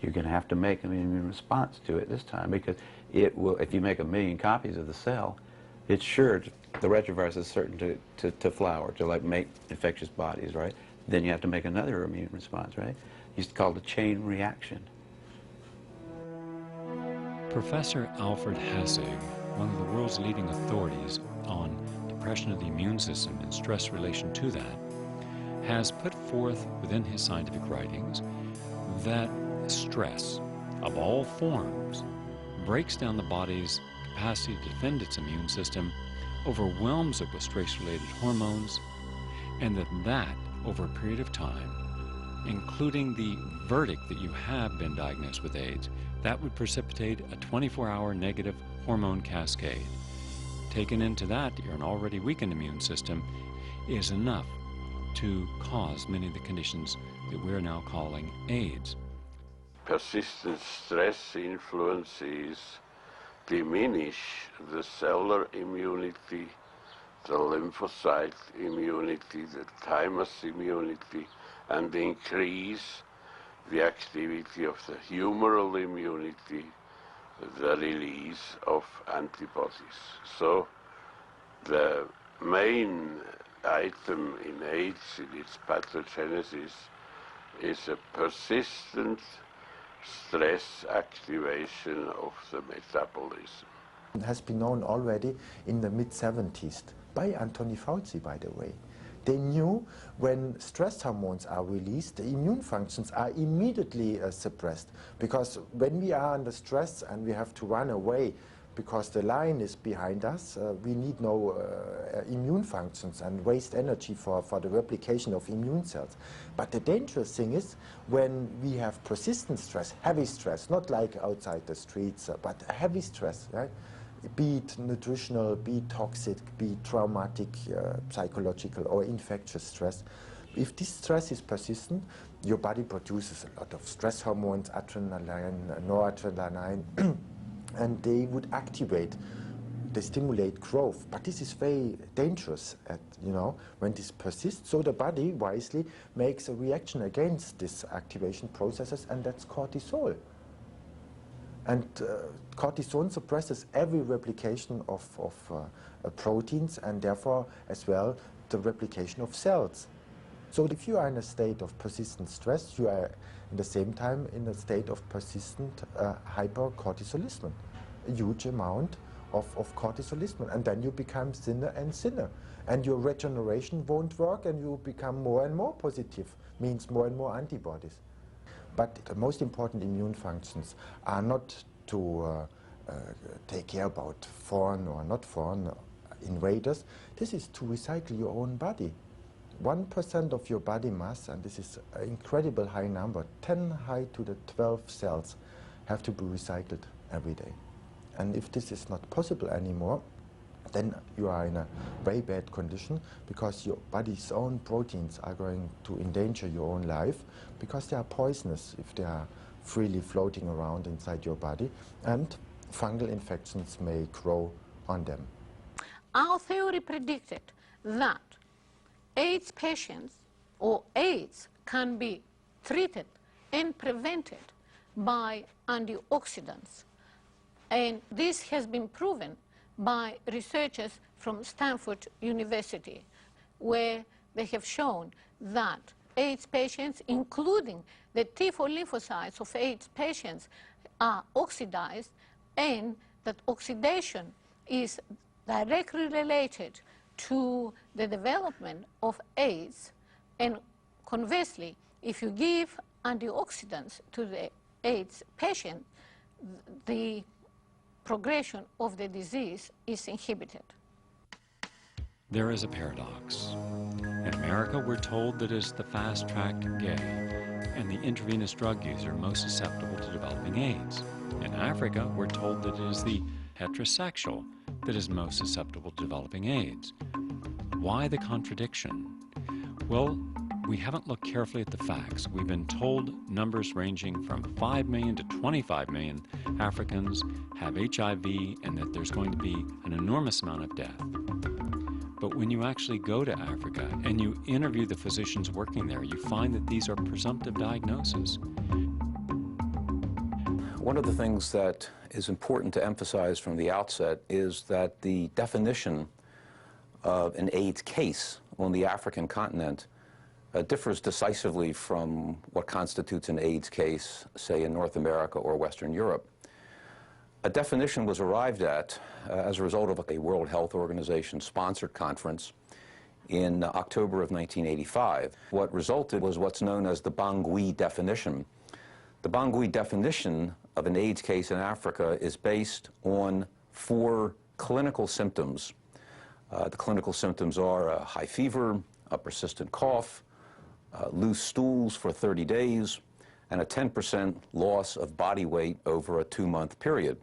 you're going to have to make an immune response to it this time, because it will, if you make 1 million copies of the cell, it's sure, the retrovirus is certain to flower, to like make infectious bodies, right? Then you have to make another immune response, right? It's called a chain reaction. Professor Alfred Hassig, one of the world's leading authorities on depression of the immune system and stress relation to that, has put forth within his scientific writings that stress of all forms breaks down the body's capacity to defend its immune system, overwhelms it with stress-related hormones, and that over a period of time, including the verdict that you have been diagnosed with AIDS, that would precipitate a 24-hour negative hormone cascade. Taken into that, your already weakened immune system is enough to cause many of the conditions that we're now calling AIDS. Persistent stress influences diminish the cellular immunity, the lymphocyte immunity, the thymus immunity, and increase the activity of the humoral immunity, the release of antibodies. So the main item in AIDS, in its pathogenesis, is a persistent stress activation of the metabolism. It has been known already in the mid-70s by Anthony Fauci, by the way. They knew when stress hormones are released, the immune functions are immediately suppressed, because when we are under stress and we have to run away because the lion is behind us, we need no immune functions and waste energy for the replication of immune cells. But the dangerous thing is when we have persistent stress, heavy stress, not like outside the streets, but heavy stress, right? Be it nutritional, be it toxic, be it traumatic, psychological or infectious stress. If this stress is persistent, your body produces a lot of stress hormones, adrenaline, noradrenaline, and they would activate, they stimulate growth. But this is very dangerous, when this persists. So the body wisely makes a reaction against these activation processes, and that's cortisol. And cortisol suppresses every replication of proteins, and therefore as well the replication of cells. So if you are in a state of persistent stress, you are in the same time in a state of persistent hypercortisolism, a huge amount of cortisolism, and then you become thinner and thinner, and your regeneration won't work, and you become more and more positive, means more and more antibodies. But the most important immune functions are not to take care about foreign or not foreign invaders. This is to recycle your own body. 1% of your body mass, and this is an incredible high number, 10 high to the 12 cells, have to be recycled every day. And if this is not possible anymore, then you are in a very bad condition, because your body's own proteins are going to endanger your own life, because they are poisonous if they are freely floating around inside your body, and fungal infections may grow on them. Our theory predicted that AIDS patients or AIDS can be treated and prevented by antioxidants. And this has been proven by researchers from Stanford University, where they have shown that AIDS patients, including the T4 lymphocytes of AIDS patients, are oxidized, and that oxidation is directly related to the development of AIDS. And conversely, if you give antioxidants to the AIDS patient, the progression of the disease is inhibited. There is a paradox. In America, we're told that it's the fast-tracked gay and the intravenous drug user most susceptible to developing AIDS. In Africa, we're told that it is the heterosexual that is most susceptible to developing AIDS. Why the contradiction? Well, we haven't looked carefully at the facts. We've been told numbers ranging from 5 million to 25 million Africans have HIV, and that there's going to be an enormous amount of death. But when you actually go to Africa and you interview the physicians working there, you find that these are presumptive diagnoses. One of the things that is important to emphasize from the outset is that the definition of an AIDS case on the African continent differs decisively from what constitutes an AIDS case, say, in North America or Western Europe. A definition was arrived at as a result of a World Health Organization sponsored conference in October of 1985. What resulted was what's known as the Bangui definition. The Bangui definition of an AIDS case in Africa is based on 4 clinical symptoms. The clinical symptoms are a high fever, a persistent cough, loose stools for 30 days, and a 10% loss of body weight over a 2-month period.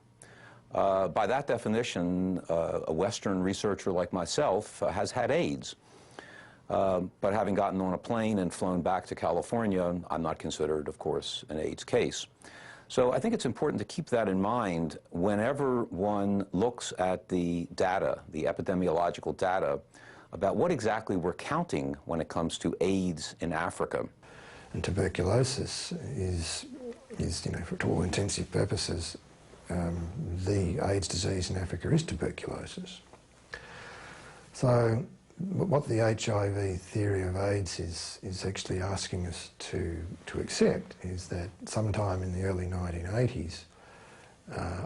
By that definition, a Western researcher like myself has had AIDS. But having gotten on a plane and flown back to California, I'm not considered, of course, an AIDS case. So I think it's important to keep that in mind whenever one looks at the data, the epidemiological data, about what exactly we're counting when it comes to AIDS in Africa. And tuberculosis is you know, for all intensive purposes, the AIDS disease in Africa is tuberculosis. So what the HIV theory of AIDS is actually asking us to accept is that sometime in the early 1980s,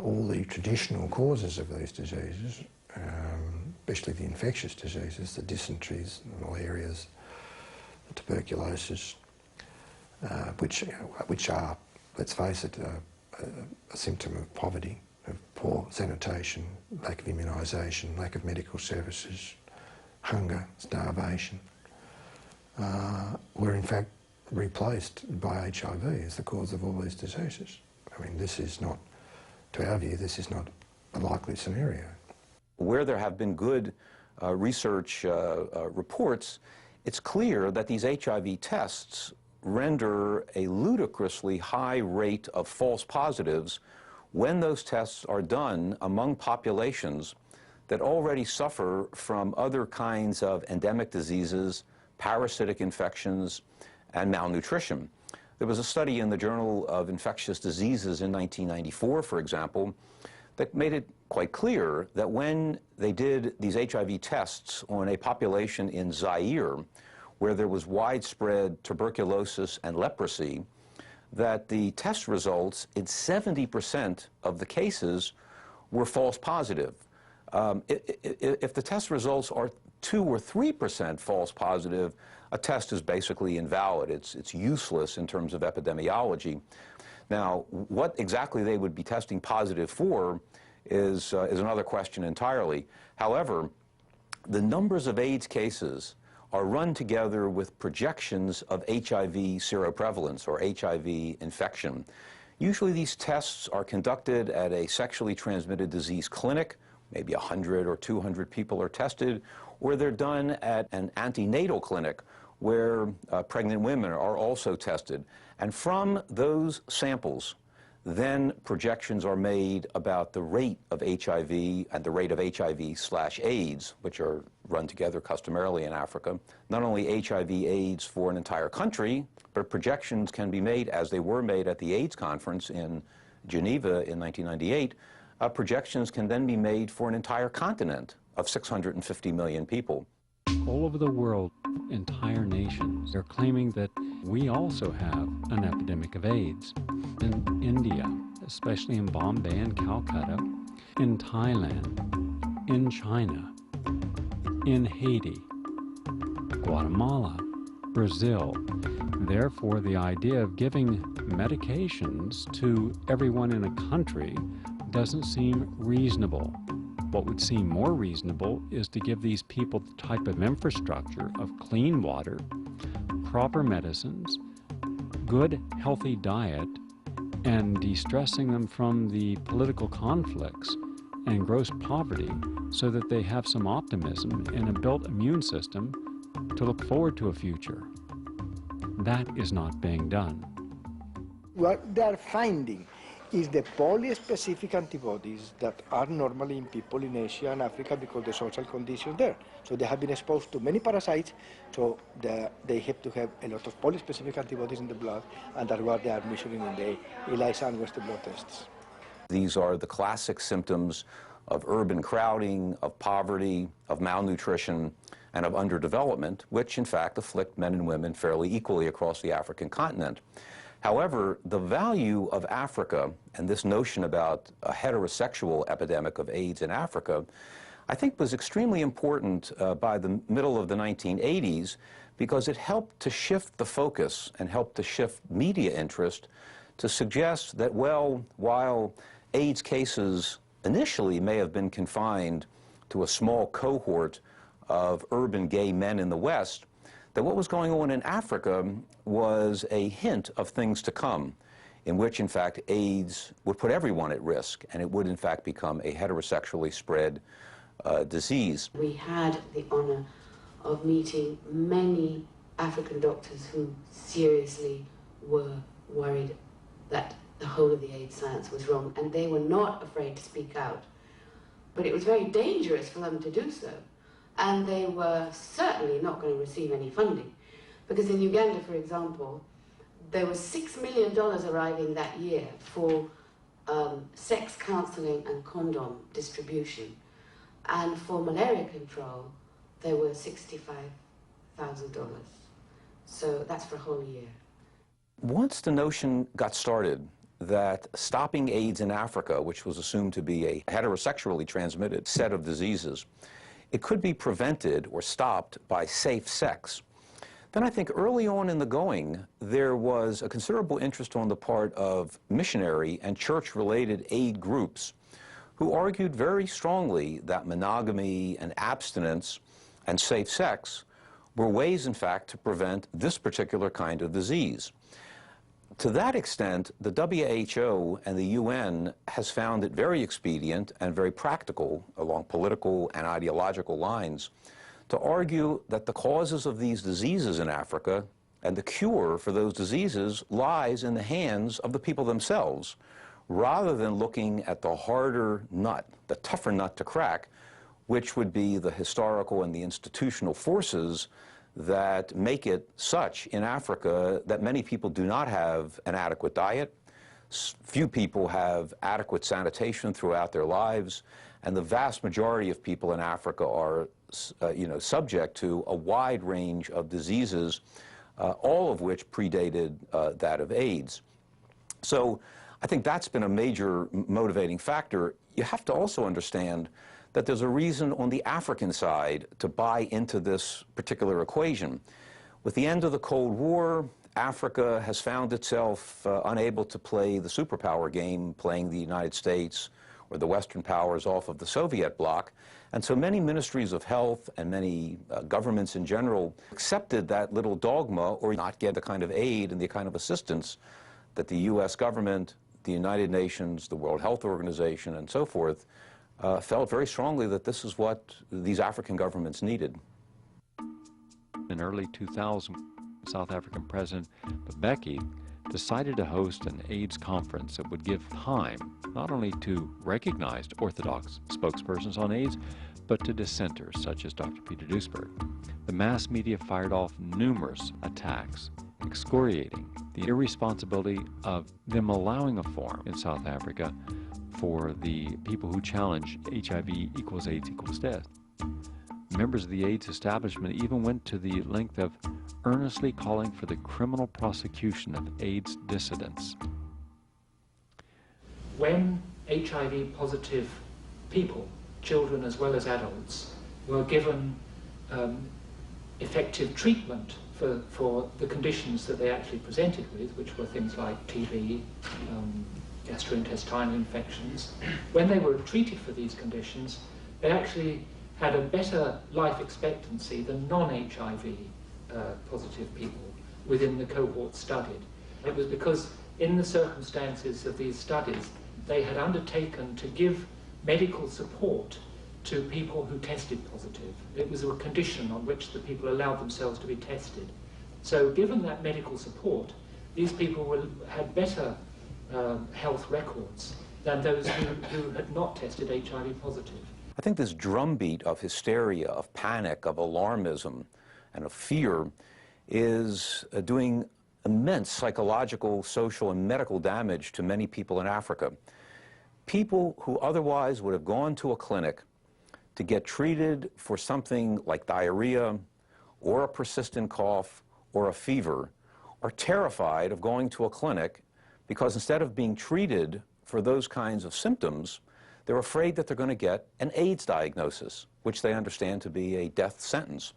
all the traditional causes of these diseases, especially the infectious diseases, the dysenteries, the malarias, the tuberculosis, which are, let's face it, a symptom of poverty, of poor sanitation, lack of immunisation, lack of medical services, hunger, starvation, were in fact replaced by HIV as the cause of all these diseases. I mean, this is not, to our view, this is not a likely scenario. Where there have been good research reports, it's clear that these HIV tests render a ludicrously high rate of false positives when those tests are done among populations that already suffer from other kinds of endemic diseases, parasitic infections, and malnutrition. There was a study in the Journal of Infectious Diseases in 1994, for example, that made it quite clear that when they did these HIV tests on a population in Zaire, where there was widespread tuberculosis and leprosy, that the test results in 70% of the cases were false positive. If the test results are 2 or 3% false positive, a test is basically invalid. It's useless in terms of epidemiology. Now, what exactly they would be testing positive for is another question entirely. However, the numbers of AIDS cases are run together with projections of HIV seroprevalence or HIV infection. Usually these tests are conducted at a sexually transmitted disease clinic. Maybe 100 or 200 people are tested, or they're done at an antenatal clinic where pregnant women are also tested. And from those samples, then projections are made about the rate of HIV and the rate of HIV/AIDS, which are run together customarily in Africa. Not only HIV/AIDS for an entire country, but projections can be made, as they were made at the AIDS conference in Geneva in 1998. Projections can then be made for an entire continent of 650 million people. All over the world, entire nations are claiming that we also have an epidemic of AIDS. In India, especially in Bombay and Calcutta, in Thailand, in China, in Haiti, Guatemala, Brazil. Therefore, the idea of giving medications to everyone in a country doesn't seem reasonable. What would seem more reasonable is to give these people the type of infrastructure of clean water, proper medicines, good, healthy diet, and de-stressing them from the political conflicts and gross poverty so that they have some optimism and a built immune system to look forward to a future. That is not being done. What they are finding is the polyspecific antibodies that are normally in people in Asia and Africa because the social conditions there. So they have been exposed to many parasites, so they have to have a lot of polyspecific antibodies in the blood, and that's what they are measuring in the ELISA and Western blot tests. These are the classic symptoms of urban crowding, of poverty, of malnutrition, and of underdevelopment, which in fact afflict men and women fairly equally across the African continent. However, the value of Africa and this notion about a heterosexual epidemic of AIDS in Africa, I think was extremely important by the middle of the 1980s because it helped to shift the focus and helped to shift media interest to suggest that, well, while AIDS cases initially may have been confined to a small cohort of urban gay men in the West, that what was going on in Africa was a hint of things to come, in which, in fact, AIDS would put everyone at risk, and it would, in fact, become a heterosexually spread disease. We had the honor of meeting many African doctors who seriously were worried that the whole of the AIDS science was wrong, and they were not afraid to speak out. But it was very dangerous for them to do so. And they were certainly not going to receive any funding. Because in Uganda, for example, there was $6 million arriving that year for sex counseling and condom distribution. And for malaria control, there were $65,000. So that's for a whole year. Once the notion got started that stopping AIDS in Africa, which was assumed to be a heterosexually transmitted set of diseases, it could be prevented or stopped by safe sex, then I think early on in the going, there was a considerable interest on the part of missionary and church-related aid groups who argued very strongly that monogamy and abstinence and safe sex were ways, in fact, to prevent this particular kind of disease. To that extent, the WHO and the UN has found it very expedient and very practical along political and ideological lines to argue that the causes of these diseases in Africa and the cure for those diseases lies in the hands of the people themselves, rather than looking at the harder nut, the tougher nut to crack, which would be the historical and the institutional forces that make it such in Africa that many people do not have an adequate diet, few people have adequate sanitation throughout their lives, and the vast majority of people in Africa are subject to a wide range of diseases, all of which predated that of AIDS. So I think that's been a major motivating factor. You have to also understand that there's a reason on the African side to buy into this particular equation. With the end of the Cold War, Africa has found itself unable to play the superpower game, playing the United States or the Western powers off of the Soviet bloc. And so many ministries of health and many governments in general accepted that little dogma or not get the kind of aid and the kind of assistance that the U.S. government, the United Nations, the World Health Organization, and so forth, felt very strongly that this is what these African governments needed. In early 2000, South African President Mbeki decided to host an AIDS conference that would give time not only to recognized orthodox spokespersons on AIDS, but to dissenters such as Dr. Peter Duisberg. The mass media fired off numerous attacks, excoriating the irresponsibility of them allowing a forum in South Africa for the people who challenge HIV equals AIDS equals death. Members of the AIDS establishment even went to the length of earnestly calling for the criminal prosecution of AIDS dissidents. When HIV positive people, children as well as adults, were given effective treatment for the conditions that they actually presented with, which were things like TB, gastrointestinal infections, when they were treated for these conditions, they actually had a better life expectancy than non-HIV positive people within the cohort studied. It was because in the circumstances of these studies, they had undertaken to give medical support to people who tested positive. It was a condition on which the people allowed themselves to be tested. So given that medical support, these people had better health records than those who had not tested HIV positive. I think this drumbeat of hysteria, of panic, of alarmism, and of fear is doing immense psychological, social, and medical damage to many people in Africa. People who otherwise would have gone to a clinic to get treated for something like diarrhea or a persistent cough or a fever are terrified of going to a clinic because instead of being treated for those kinds of symptoms, they're afraid that they're going to get an AIDS diagnosis, which they understand to be a death sentence.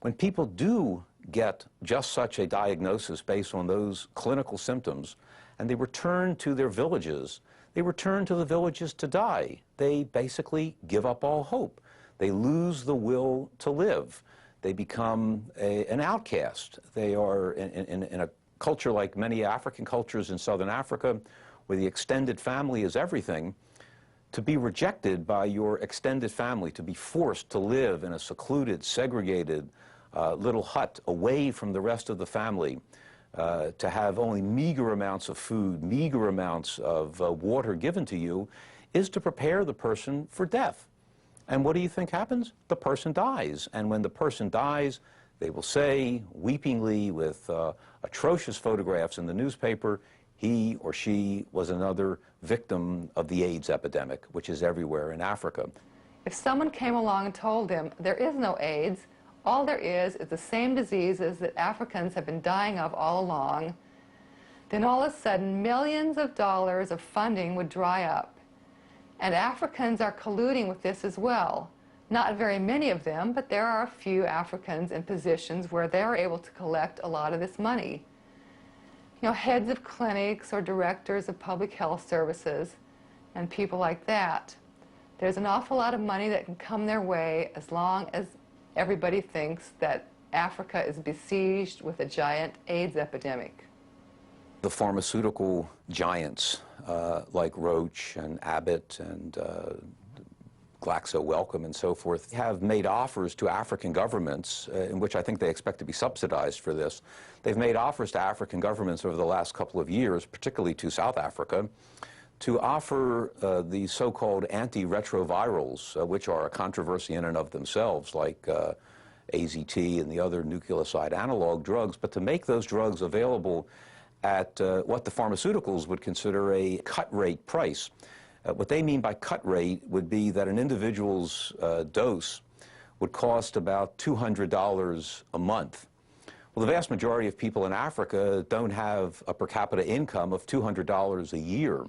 When people do get just such a diagnosis based on those clinical symptoms, and they return to their villages, they return to the villages to die. They basically give up all hope. They lose the will to live. They become an outcast. They are, in a culture like many African cultures in southern Africa, where the extended family is everything, to be rejected by your extended family, to be forced to live in a secluded, segregated little hut away from the rest of the family, to have only meager amounts of food, meager amounts of water given to you, is to prepare the person for death. And what do you think happens? The person dies. And when the person dies, they will say, weepingly, with atrocious photographs in the newspaper, he or she was another victim of the AIDS epidemic, which is everywhere in Africa. If someone came along and told them there is no AIDS, all there is the same diseases that Africans have been dying of all along, then all of a sudden millions of dollars of funding would dry up. And Africans are colluding with this as well. Not very many of them, but there are a few Africans in positions where they are able to collect a lot of this money. You know, heads of clinics or directors of public health services and people like that. There's an awful lot of money that can come their way as long as everybody thinks that Africa is besieged with a giant AIDS epidemic. The pharmaceutical giants like Roche and Abbott and Glaxo Wellcome and so forth have made offers to African governments, in which I think they expect to be subsidized for this. They've made offers to African governments over the last couple of years, particularly to South Africa, to offer the so-called antiretrovirals, which are a controversy in and of themselves, like AZT and the other nucleoside analog drugs, but to make those drugs available at what the pharmaceuticals would consider a cut rate price. What they mean by cut rate would be that an individual's dose would cost about $200 a month. Well, the vast majority of people in Africa don't have a per capita income of $200 a year.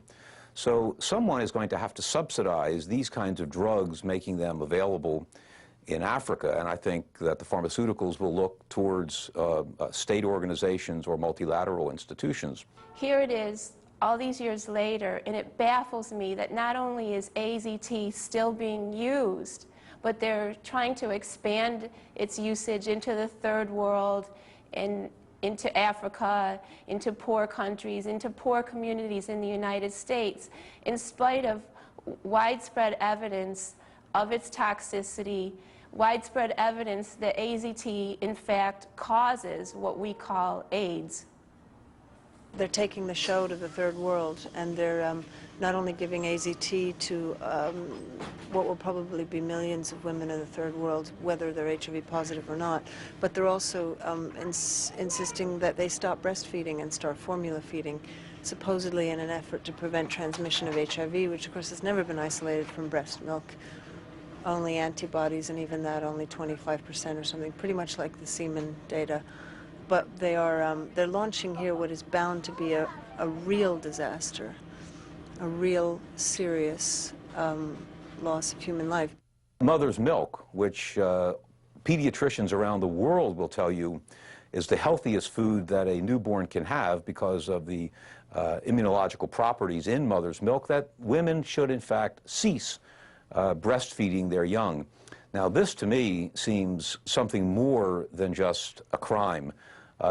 So someone is going to have to subsidize these kinds of drugs, making them available in Africa. And I think that the pharmaceuticals will look towards state organizations or multilateral institutions. Here it is, all these years later, and it baffles me that not only is AZT still being used, but they're trying to expand its usage into the third world and into Africa, into poor countries, into poor communities in the United States, in spite of widespread evidence of its toxicity, widespread evidence that AZT, in fact, causes what we call AIDS. They're taking the show to the third world, and they're not only giving AZT to what will probably be millions of women in the third world, whether they're HIV positive or not, but they're also insisting that they stop breastfeeding and start formula feeding, supposedly in an effort to prevent transmission of HIV, which of course has never been isolated from breast milk. Only antibodies, and even that only 25% or something, pretty much like the semen data. But they are, they're launching here what is bound to be a real disaster, a real serious loss of human life. Mother's milk, which pediatricians around the world will tell you is the healthiest food that a newborn can have because of the immunological properties in mother's milk, that women should in fact cease breastfeeding their young. Now this to me seems something more than just a crime.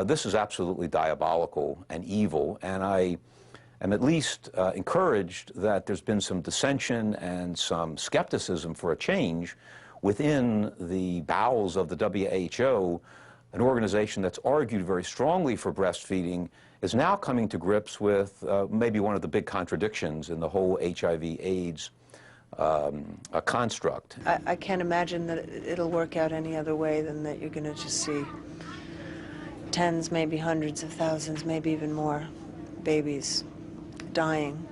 This is absolutely diabolical and evil, and I am at least encouraged that there's been some dissension and some skepticism for a change within the bowels of the WHO an organization that's argued very strongly for breastfeeding, is now coming to grips with maybe one of the big contradictions in the whole HIV/AIDS construct. I can't imagine that it'll work out any other way than that you're going to just see tens, maybe hundreds of thousands, maybe even more babies dying.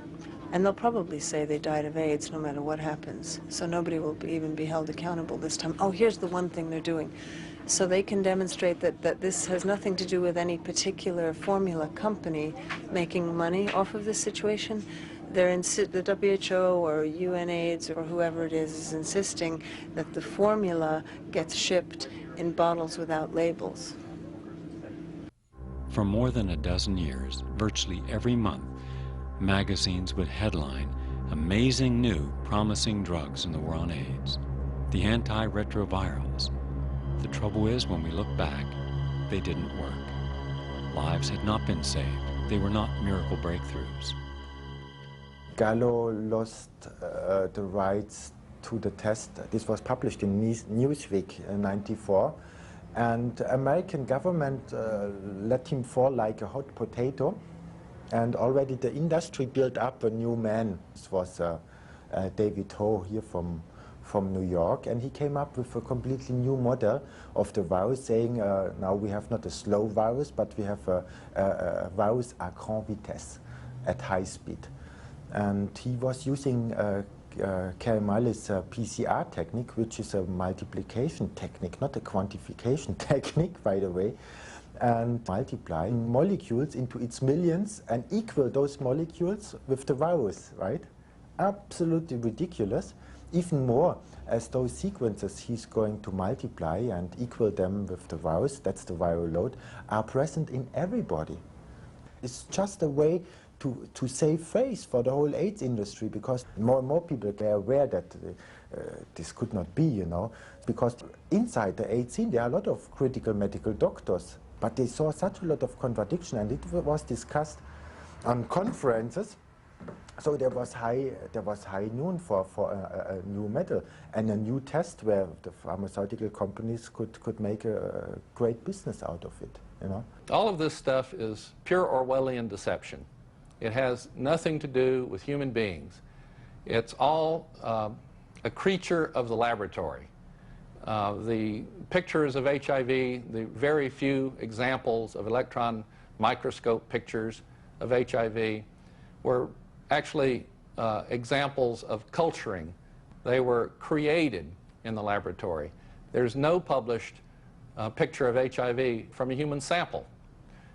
And they'll probably say they died of AIDS no matter what happens. So nobody will even be held accountable this time. Oh, here's the one thing they're doing. So they can demonstrate that this has nothing to do with any particular formula company making money off of this situation. The WHO or UNAIDS or whoever it is insisting that the formula gets shipped in bottles without labels. For more than a dozen years, virtually every month, magazines would headline amazing new promising drugs in the war on AIDS, the antiretrovirals. The trouble is, when we look back, they didn't work. Lives had not been saved. They were not miracle breakthroughs. Gallo lost the rights to the test. This was published in Newsweek in '94, and the American government let him fall like a hot potato, and already the industry built up a new man. This was David Ho here from New York, and he came up with a completely new model of the virus, saying now we have not a slow virus, but we have a virus à grande vitesse, at high speed. And he was using Kermali's PCR technique, which is a multiplication technique, not a quantification technique, by the way, and multiply molecules into its millions and equal those molecules with the virus, right? Absolutely ridiculous. Even more, as those sequences he's going to multiply and equal them with the virus, that's the viral load, are present in everybody. It's just a way to save face for the whole AIDS industry, because more and more people are aware that this could not be, you know, because inside the AIDS scene there are a lot of critical medical doctors, but they saw such a lot of contradiction, and it was discussed on conferences. So there was high noon for a new medal and a new test where the pharmaceutical companies could make a great business out of it, you know. All of this stuff is pure Orwellian deception. It has nothing to do with human beings. It's all a creature of the laboratory. The pictures of HIV, the very few examples of electron microscope pictures of HIV were actually examples of culturing. They were created in the laboratory. There's no published picture of HIV from a human sample,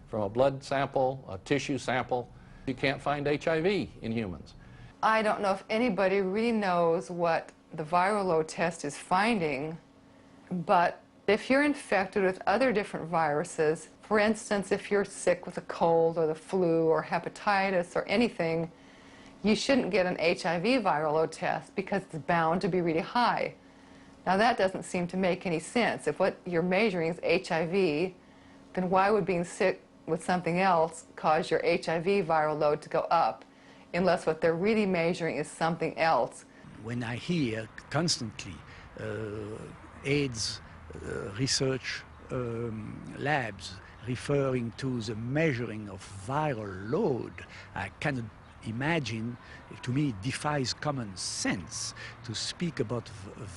from a blood sample, a tissue sample. You can't find HIV in humans. I don't know if anybody really knows what the viral load test is finding, but if you're infected with other different viruses, for instance, if you're sick with a cold or the flu or hepatitis or anything, you shouldn't get an HIV viral load test because it's bound to be really high. Now that doesn't seem to make any sense. If what you're measuring is HIV, then why would being sick with something else cause your HIV viral load to go up, unless what they're really measuring is something else? When I hear constantly AIDS research labs referring to the measuring of viral load, I cannot imagine. To me it defies common sense to speak about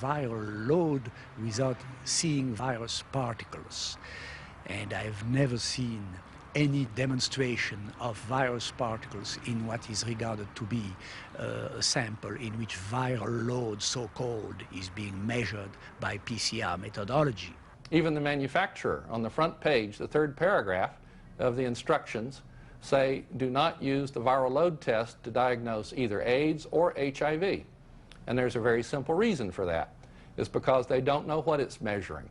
viral load without seeing virus particles. And I've never seen any demonstration of virus particles in what is regarded to be a sample in which viral load, so-called, is being measured by PCR methodology. Even the manufacturer, on the front page, the third paragraph of the instructions, say do not use the viral load test to diagnose either AIDS or HIV. And there's a very simple reason for that. It's because they don't know what it's measuring.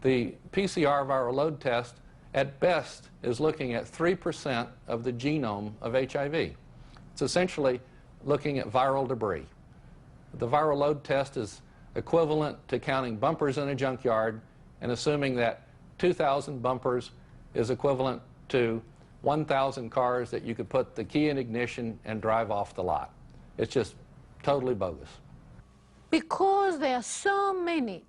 The PCR viral load test at best is looking at 3% of the genome of HIV. It's essentially looking at viral debris. The viral load test is equivalent to counting bumpers in a junkyard and assuming that 2,000 bumpers is equivalent to 1,000 cars that you could put the key in ignition and drive off the lot. It's just totally bogus. Because there are so many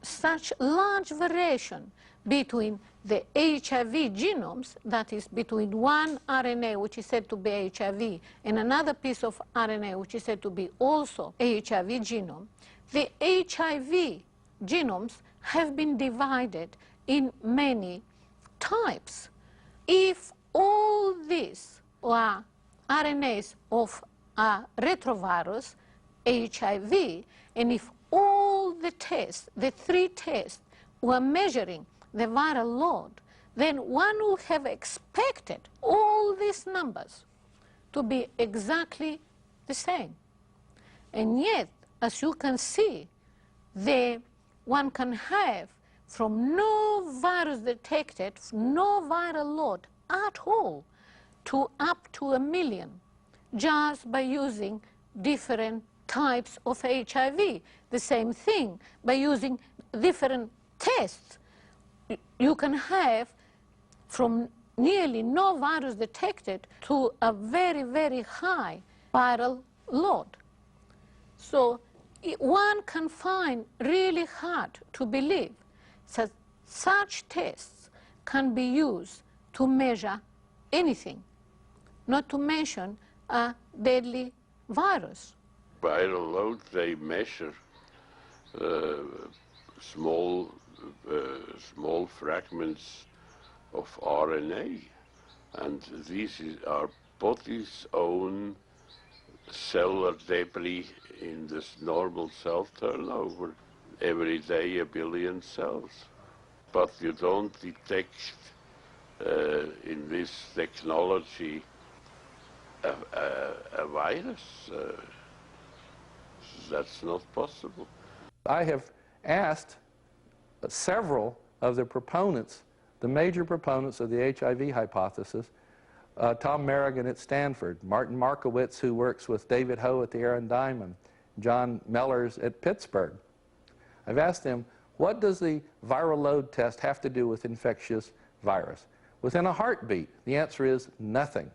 such large variation between the HIV genomes, that is between one RNA which is said to be HIV and another piece of RNA which is said to be also HIV genome, the HIV genomes have been divided in many types. If all these are RNAs of a retrovirus, HIV, and if all the tests, the three tests, were measuring the viral load, then one would have expected all these numbers to be exactly the same. And yet, as you can see, one can have from no virus detected, no viral load at all, to up to 1 million, just by using different types of HIV. The same thing, by using different tests, you can have from nearly no virus detected to a very, very high viral load. So one can find really hard to believe that such tests can be used to measure anything, not to mention a deadly virus. Viral load, they measure small fragments of RNA, and these are body's own cellular debris in this normal cell turnover. Every day 1 billion cells. But you don't detect in this technology a virus. That's not possible. I have asked several of the proponents, the major proponents of the HIV hypothesis, Tom Merrigan at Stanford, Martin Markowitz, who works with David Ho at the Aaron Diamond, John Mellors at Pittsburgh. I've asked them, what does the viral load test have to do with infectious virus? Within a heartbeat, the answer is nothing.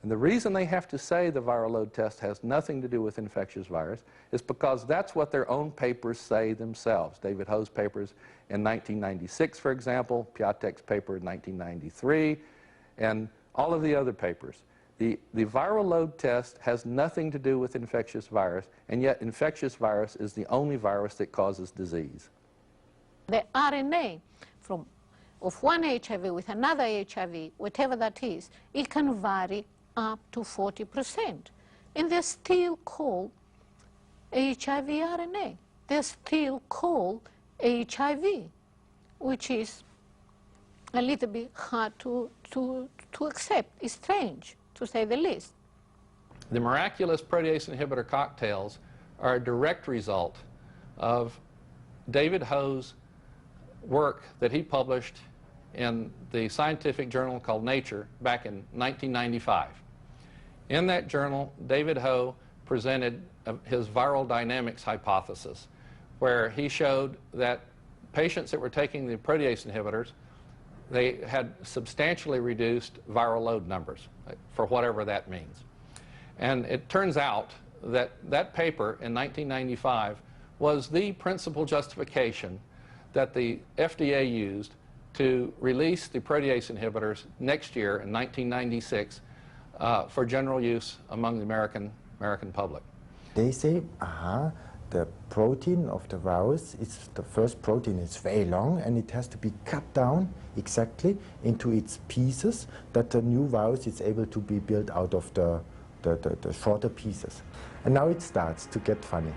And the reason they have to say the viral load test has nothing to do with infectious virus is because that's what their own papers say themselves. David Ho's papers in 1996, for example, Piatek's paper in 1993, and all of the other papers. The viral load test has nothing to do with infectious virus, and yet infectious virus is the only virus that causes disease. The RNA of one HIV with another HIV, whatever that is, it can vary up to 40%. And they're still called HIV RNA. They're still called HIV, which is a little bit hard to accept. It's strange, to say the least. The miraculous protease inhibitor cocktails are a direct result of David Ho's work that he published in the scientific journal called Nature back in 1995. In that journal, David Ho presented his viral dynamics hypothesis, where he showed that patients that were taking the protease inhibitors, they had substantially reduced viral load numbers, for whatever that means. And it turns out that that paper in 1995 was the principal justification that the FDA used to release the protease inhibitors next year in 1996 for general use among the American public. They say, the protein of the virus, the first protein is very long and it has to be cut down exactly into its pieces that the new virus is able to be built out of the shorter pieces. And now it starts to get funny.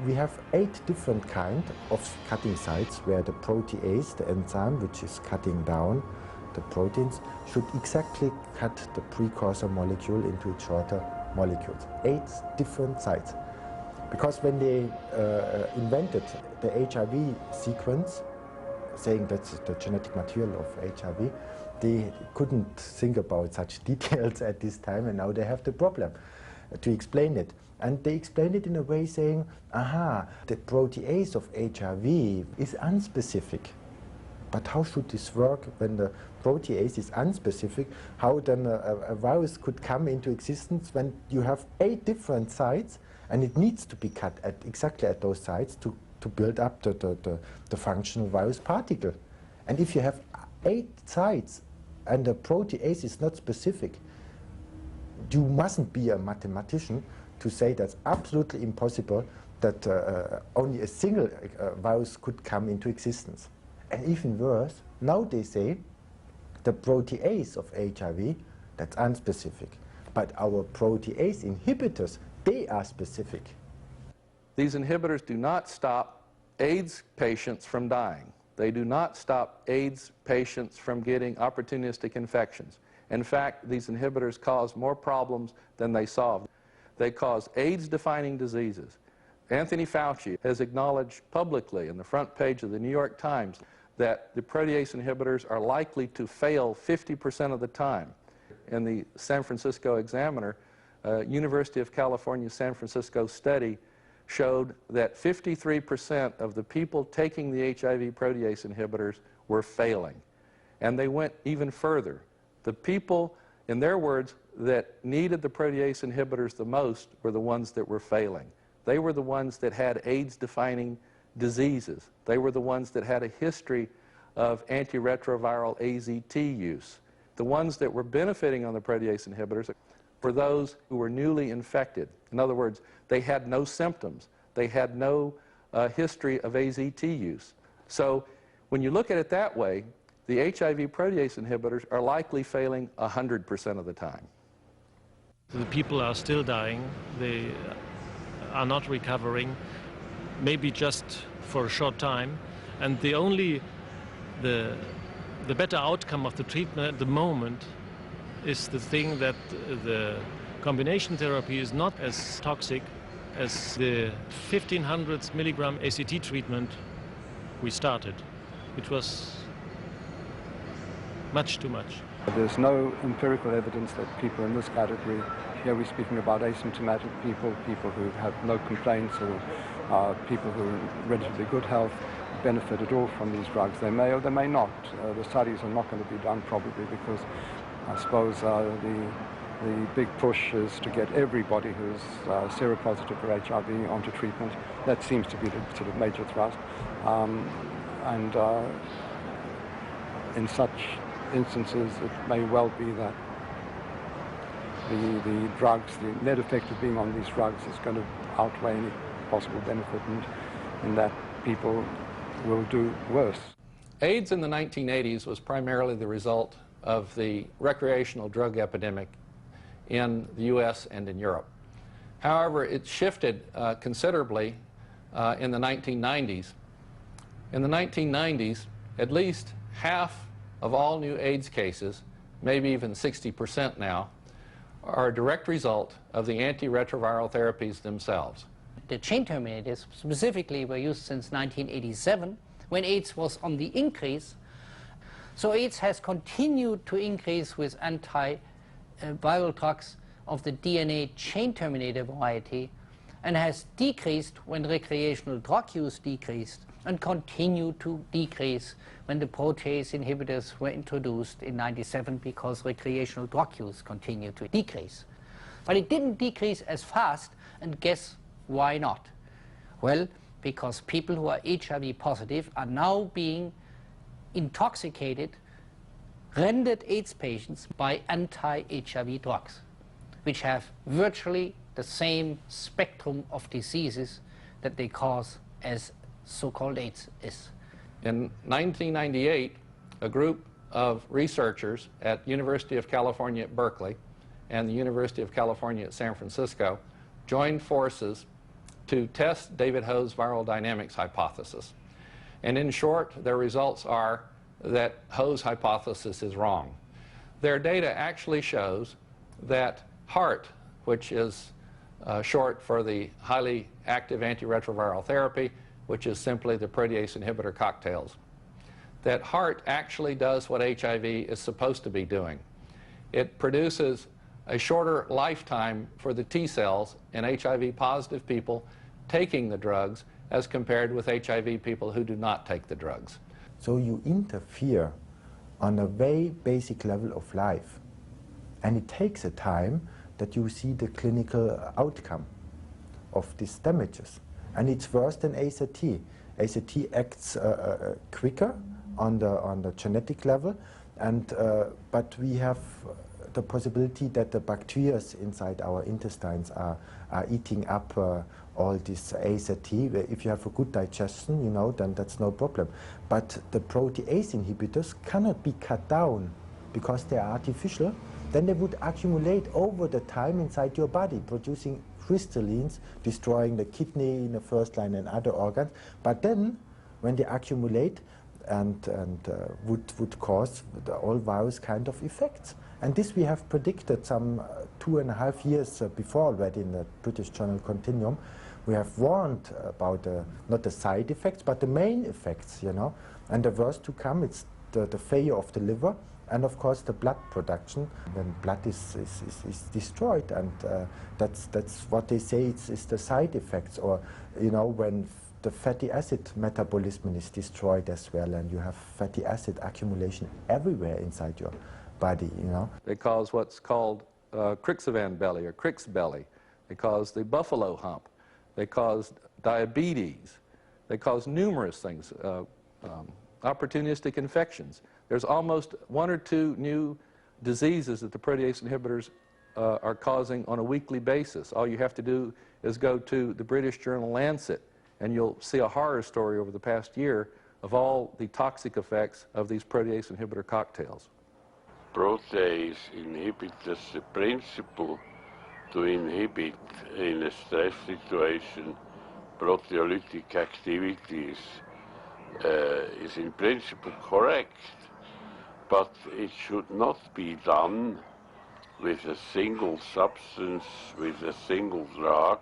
We have 8 different kinds of cutting sites where the protease, the enzyme which is cutting down the proteins, should exactly cut the precursor molecule into its shorter molecules. 8 different sites. Because when they invented the HIV sequence, saying that's the genetic material of HIV, they couldn't think about such details at this time, and now they have the problem to explain it. And they explained it in a way saying, the protease of HIV is unspecific. But how should this work when the protease is unspecific? How then a virus could come into existence when you have 8 different sites And it needs to be cut at exactly at those sites to build up the functional virus particle. And if you have 8 sites and the protease is not specific, you mustn't be a mathematician to say that's absolutely impossible that only a single virus could come into existence. And even worse, now they say the protease of HIV, that's unspecific. But our protease inhibitors, they are specific. These inhibitors do not stop AIDS patients from dying. They do not stop AIDS patients from getting opportunistic infections. In fact, these inhibitors cause more problems than they solve. They cause AIDS-defining diseases. Anthony Fauci has acknowledged publicly in the front page of the New York Times that the protease inhibitors are likely to fail 50% of the time. In the San Francisco Examiner, University of California San Francisco study showed that 53% of the people taking the HIV protease inhibitors were failing. And they went even further. The people, in their words, that needed the protease inhibitors the most were the ones that were failing. They were the ones that had AIDS-defining diseases. They were the ones that had a history of antiretroviral AZT use. The ones that were benefiting on the protease inhibitors were those who were newly infected. In other words, they had no symptoms. They had no history of AZT use. So when you look at it that way, the HIV protease inhibitors are likely failing 100% of the time. The people are still dying. They are not recovering, maybe just for a short time. And the better outcome of the treatment at the moment is the thing that the combination therapy is not as toxic as the 1500 milligram ACT treatment we started, which was much too much. There's no empirical evidence that people in this category, here we're speaking about asymptomatic people, people who have no complaints, or people who are in relatively good health, benefit at all from these drugs. They may or they may not. The studies are not going to be done probably because I suppose the big push is to get everybody who's seropositive for HIV onto treatment. That seems to be the sort of major thrust. And in such instances, it may well be that the drugs, the net effect of being on these drugs is going to outweigh any possible benefit, and that people will do worse. AIDS in the 1980s was primarily the result of the recreational drug epidemic in the US and in Europe. However, it shifted considerably in the 1990s. In the 1990s, at least half of all new AIDS cases, maybe even 60% now, are a direct result of the antiretroviral therapies themselves. The chain terminators specifically were used since 1987, when AIDS was on the increase. So AIDS has continued to increase with antiviral drugs of the DNA chain terminator variety, and has decreased when recreational drug use decreased, and continued to decrease when the protease inhibitors were introduced in '97 because recreational drug use continued to decrease. But it didn't decrease as fast, and guess why not? Well, because people who are HIV positive are now being intoxicated, rendered AIDS patients by anti-HIV drugs, which have virtually the same spectrum of diseases that they cause as so-called AIDS is. In 1998, a group of researchers at University of California at Berkeley and the University of California at San Francisco joined forces to test David Ho's viral dynamics hypothesis. And in short, their results are that Ho's hypothesis is wrong. Their data actually shows that HAART, which is short for the highly active antiretroviral therapy, which is simply the protease inhibitor cocktails, that HAART actually does what HIV is supposed to be doing. It produces a shorter lifetime for the T cells in HIV positive people taking the drugs as compared with HIV people who do not take the drugs. So you interfere on a very basic level of life, and it takes a time that you see the clinical outcome. of these damages. And it's worse than AZT. AZT acts quicker on the genetic level, and but we have the possibility that the bacteria inside our intestines are eating up all this AZT. If you have a good digestion, you know, then that's no problem. But the protease inhibitors cannot be cut down because they are artificial. Then they would accumulate over the time inside your body, producing crystallines, destroying the kidney in the first line and other organs. But then, when they accumulate and would cause all various kind of effects. And this we have predicted some 2.5 years before already in the British journal Continuum. We have warned about not the side effects, but the main effects, you know. And the worst to come, it's the failure of the liver, and of course the blood production, when blood is destroyed, and that's what they say is the side effects, or you know, when the fatty acid metabolism is destroyed as well, and you have fatty acid accumulation everywhere inside your body, you know. They cause what's called Crixivan belly or Crick's belly. They cause the buffalo hump. They cause diabetes. They cause numerous things, opportunistic infections. There's almost 1 or 2 new diseases that the protease inhibitors are causing on a weekly basis. All you have to do is go to the British journal Lancet, and you'll see a horror story over the past year of all the toxic effects of these protease inhibitor cocktails. Protease inhibitors, the principle to inhibit in a stress situation proteolytic activities is in principle correct, but it should not be done with a single substance, with a single drug.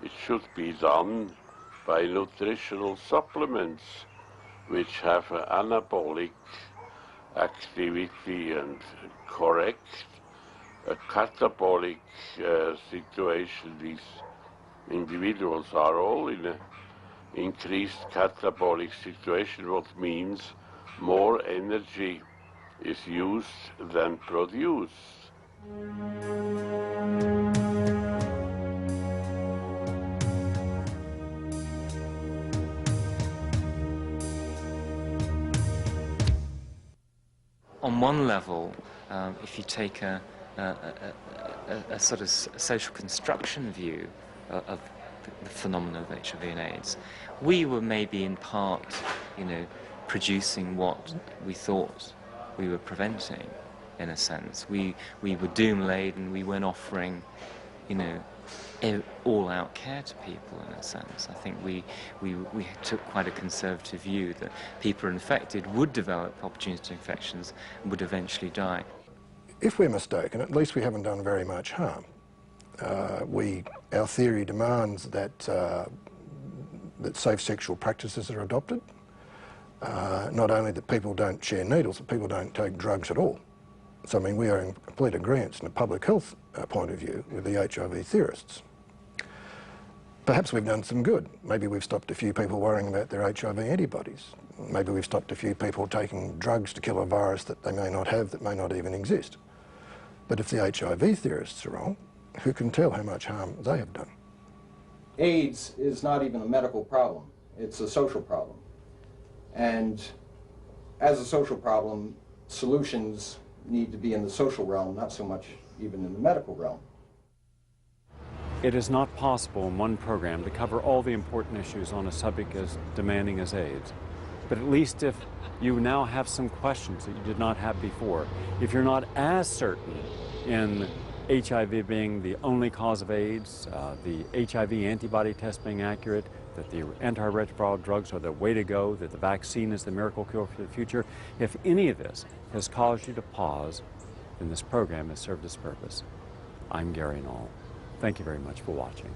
It should be done by nutritional supplements which have an anabolic activity and correct a catabolic situation. These individuals are all in an increased catabolic situation, what means more energy is used than produced. On one level, if you take a sort of social construction view of the phenomenon of HIV and AIDS, we were maybe in part, you know, producing what we thought we were preventing, in a sense. We were doom-laden, we weren't offering, you know, all-out care to people, in a sense. I think we took quite a conservative view that people infected would develop opportunistic infections and would eventually die. If we're mistaken, at least we haven't done very much harm. Our theory demands that that safe sexual practices are adopted. Not only that people don't share needles, but people don't take drugs at all. So, I mean, we are in complete agreement from a public health point of view with the HIV theorists. Perhaps we've done some good. Maybe we've stopped a few people worrying about their HIV antibodies. Maybe we've stopped a few people taking drugs to kill a virus that they may not have, that may not even exist. But if the HIV theorists are wrong, who can tell how much harm they have done? AIDS is not even a medical problem. It's a social problem. And as a social problem, solutions need to be in the social realm, not so much even in the medical realm. It is not possible in one program to cover all the important issues on a subject as demanding as AIDS. But at least if you now have some questions that you did not have before, if you're not as certain in HIV being the only cause of AIDS, the HIV antibody test being accurate, that the antiretroviral drugs are the way to go, that the vaccine is the miracle cure for the future, if any of this has caused you to pause, then this program has served its purpose. I'm Gary Null. Thank you very much for watching.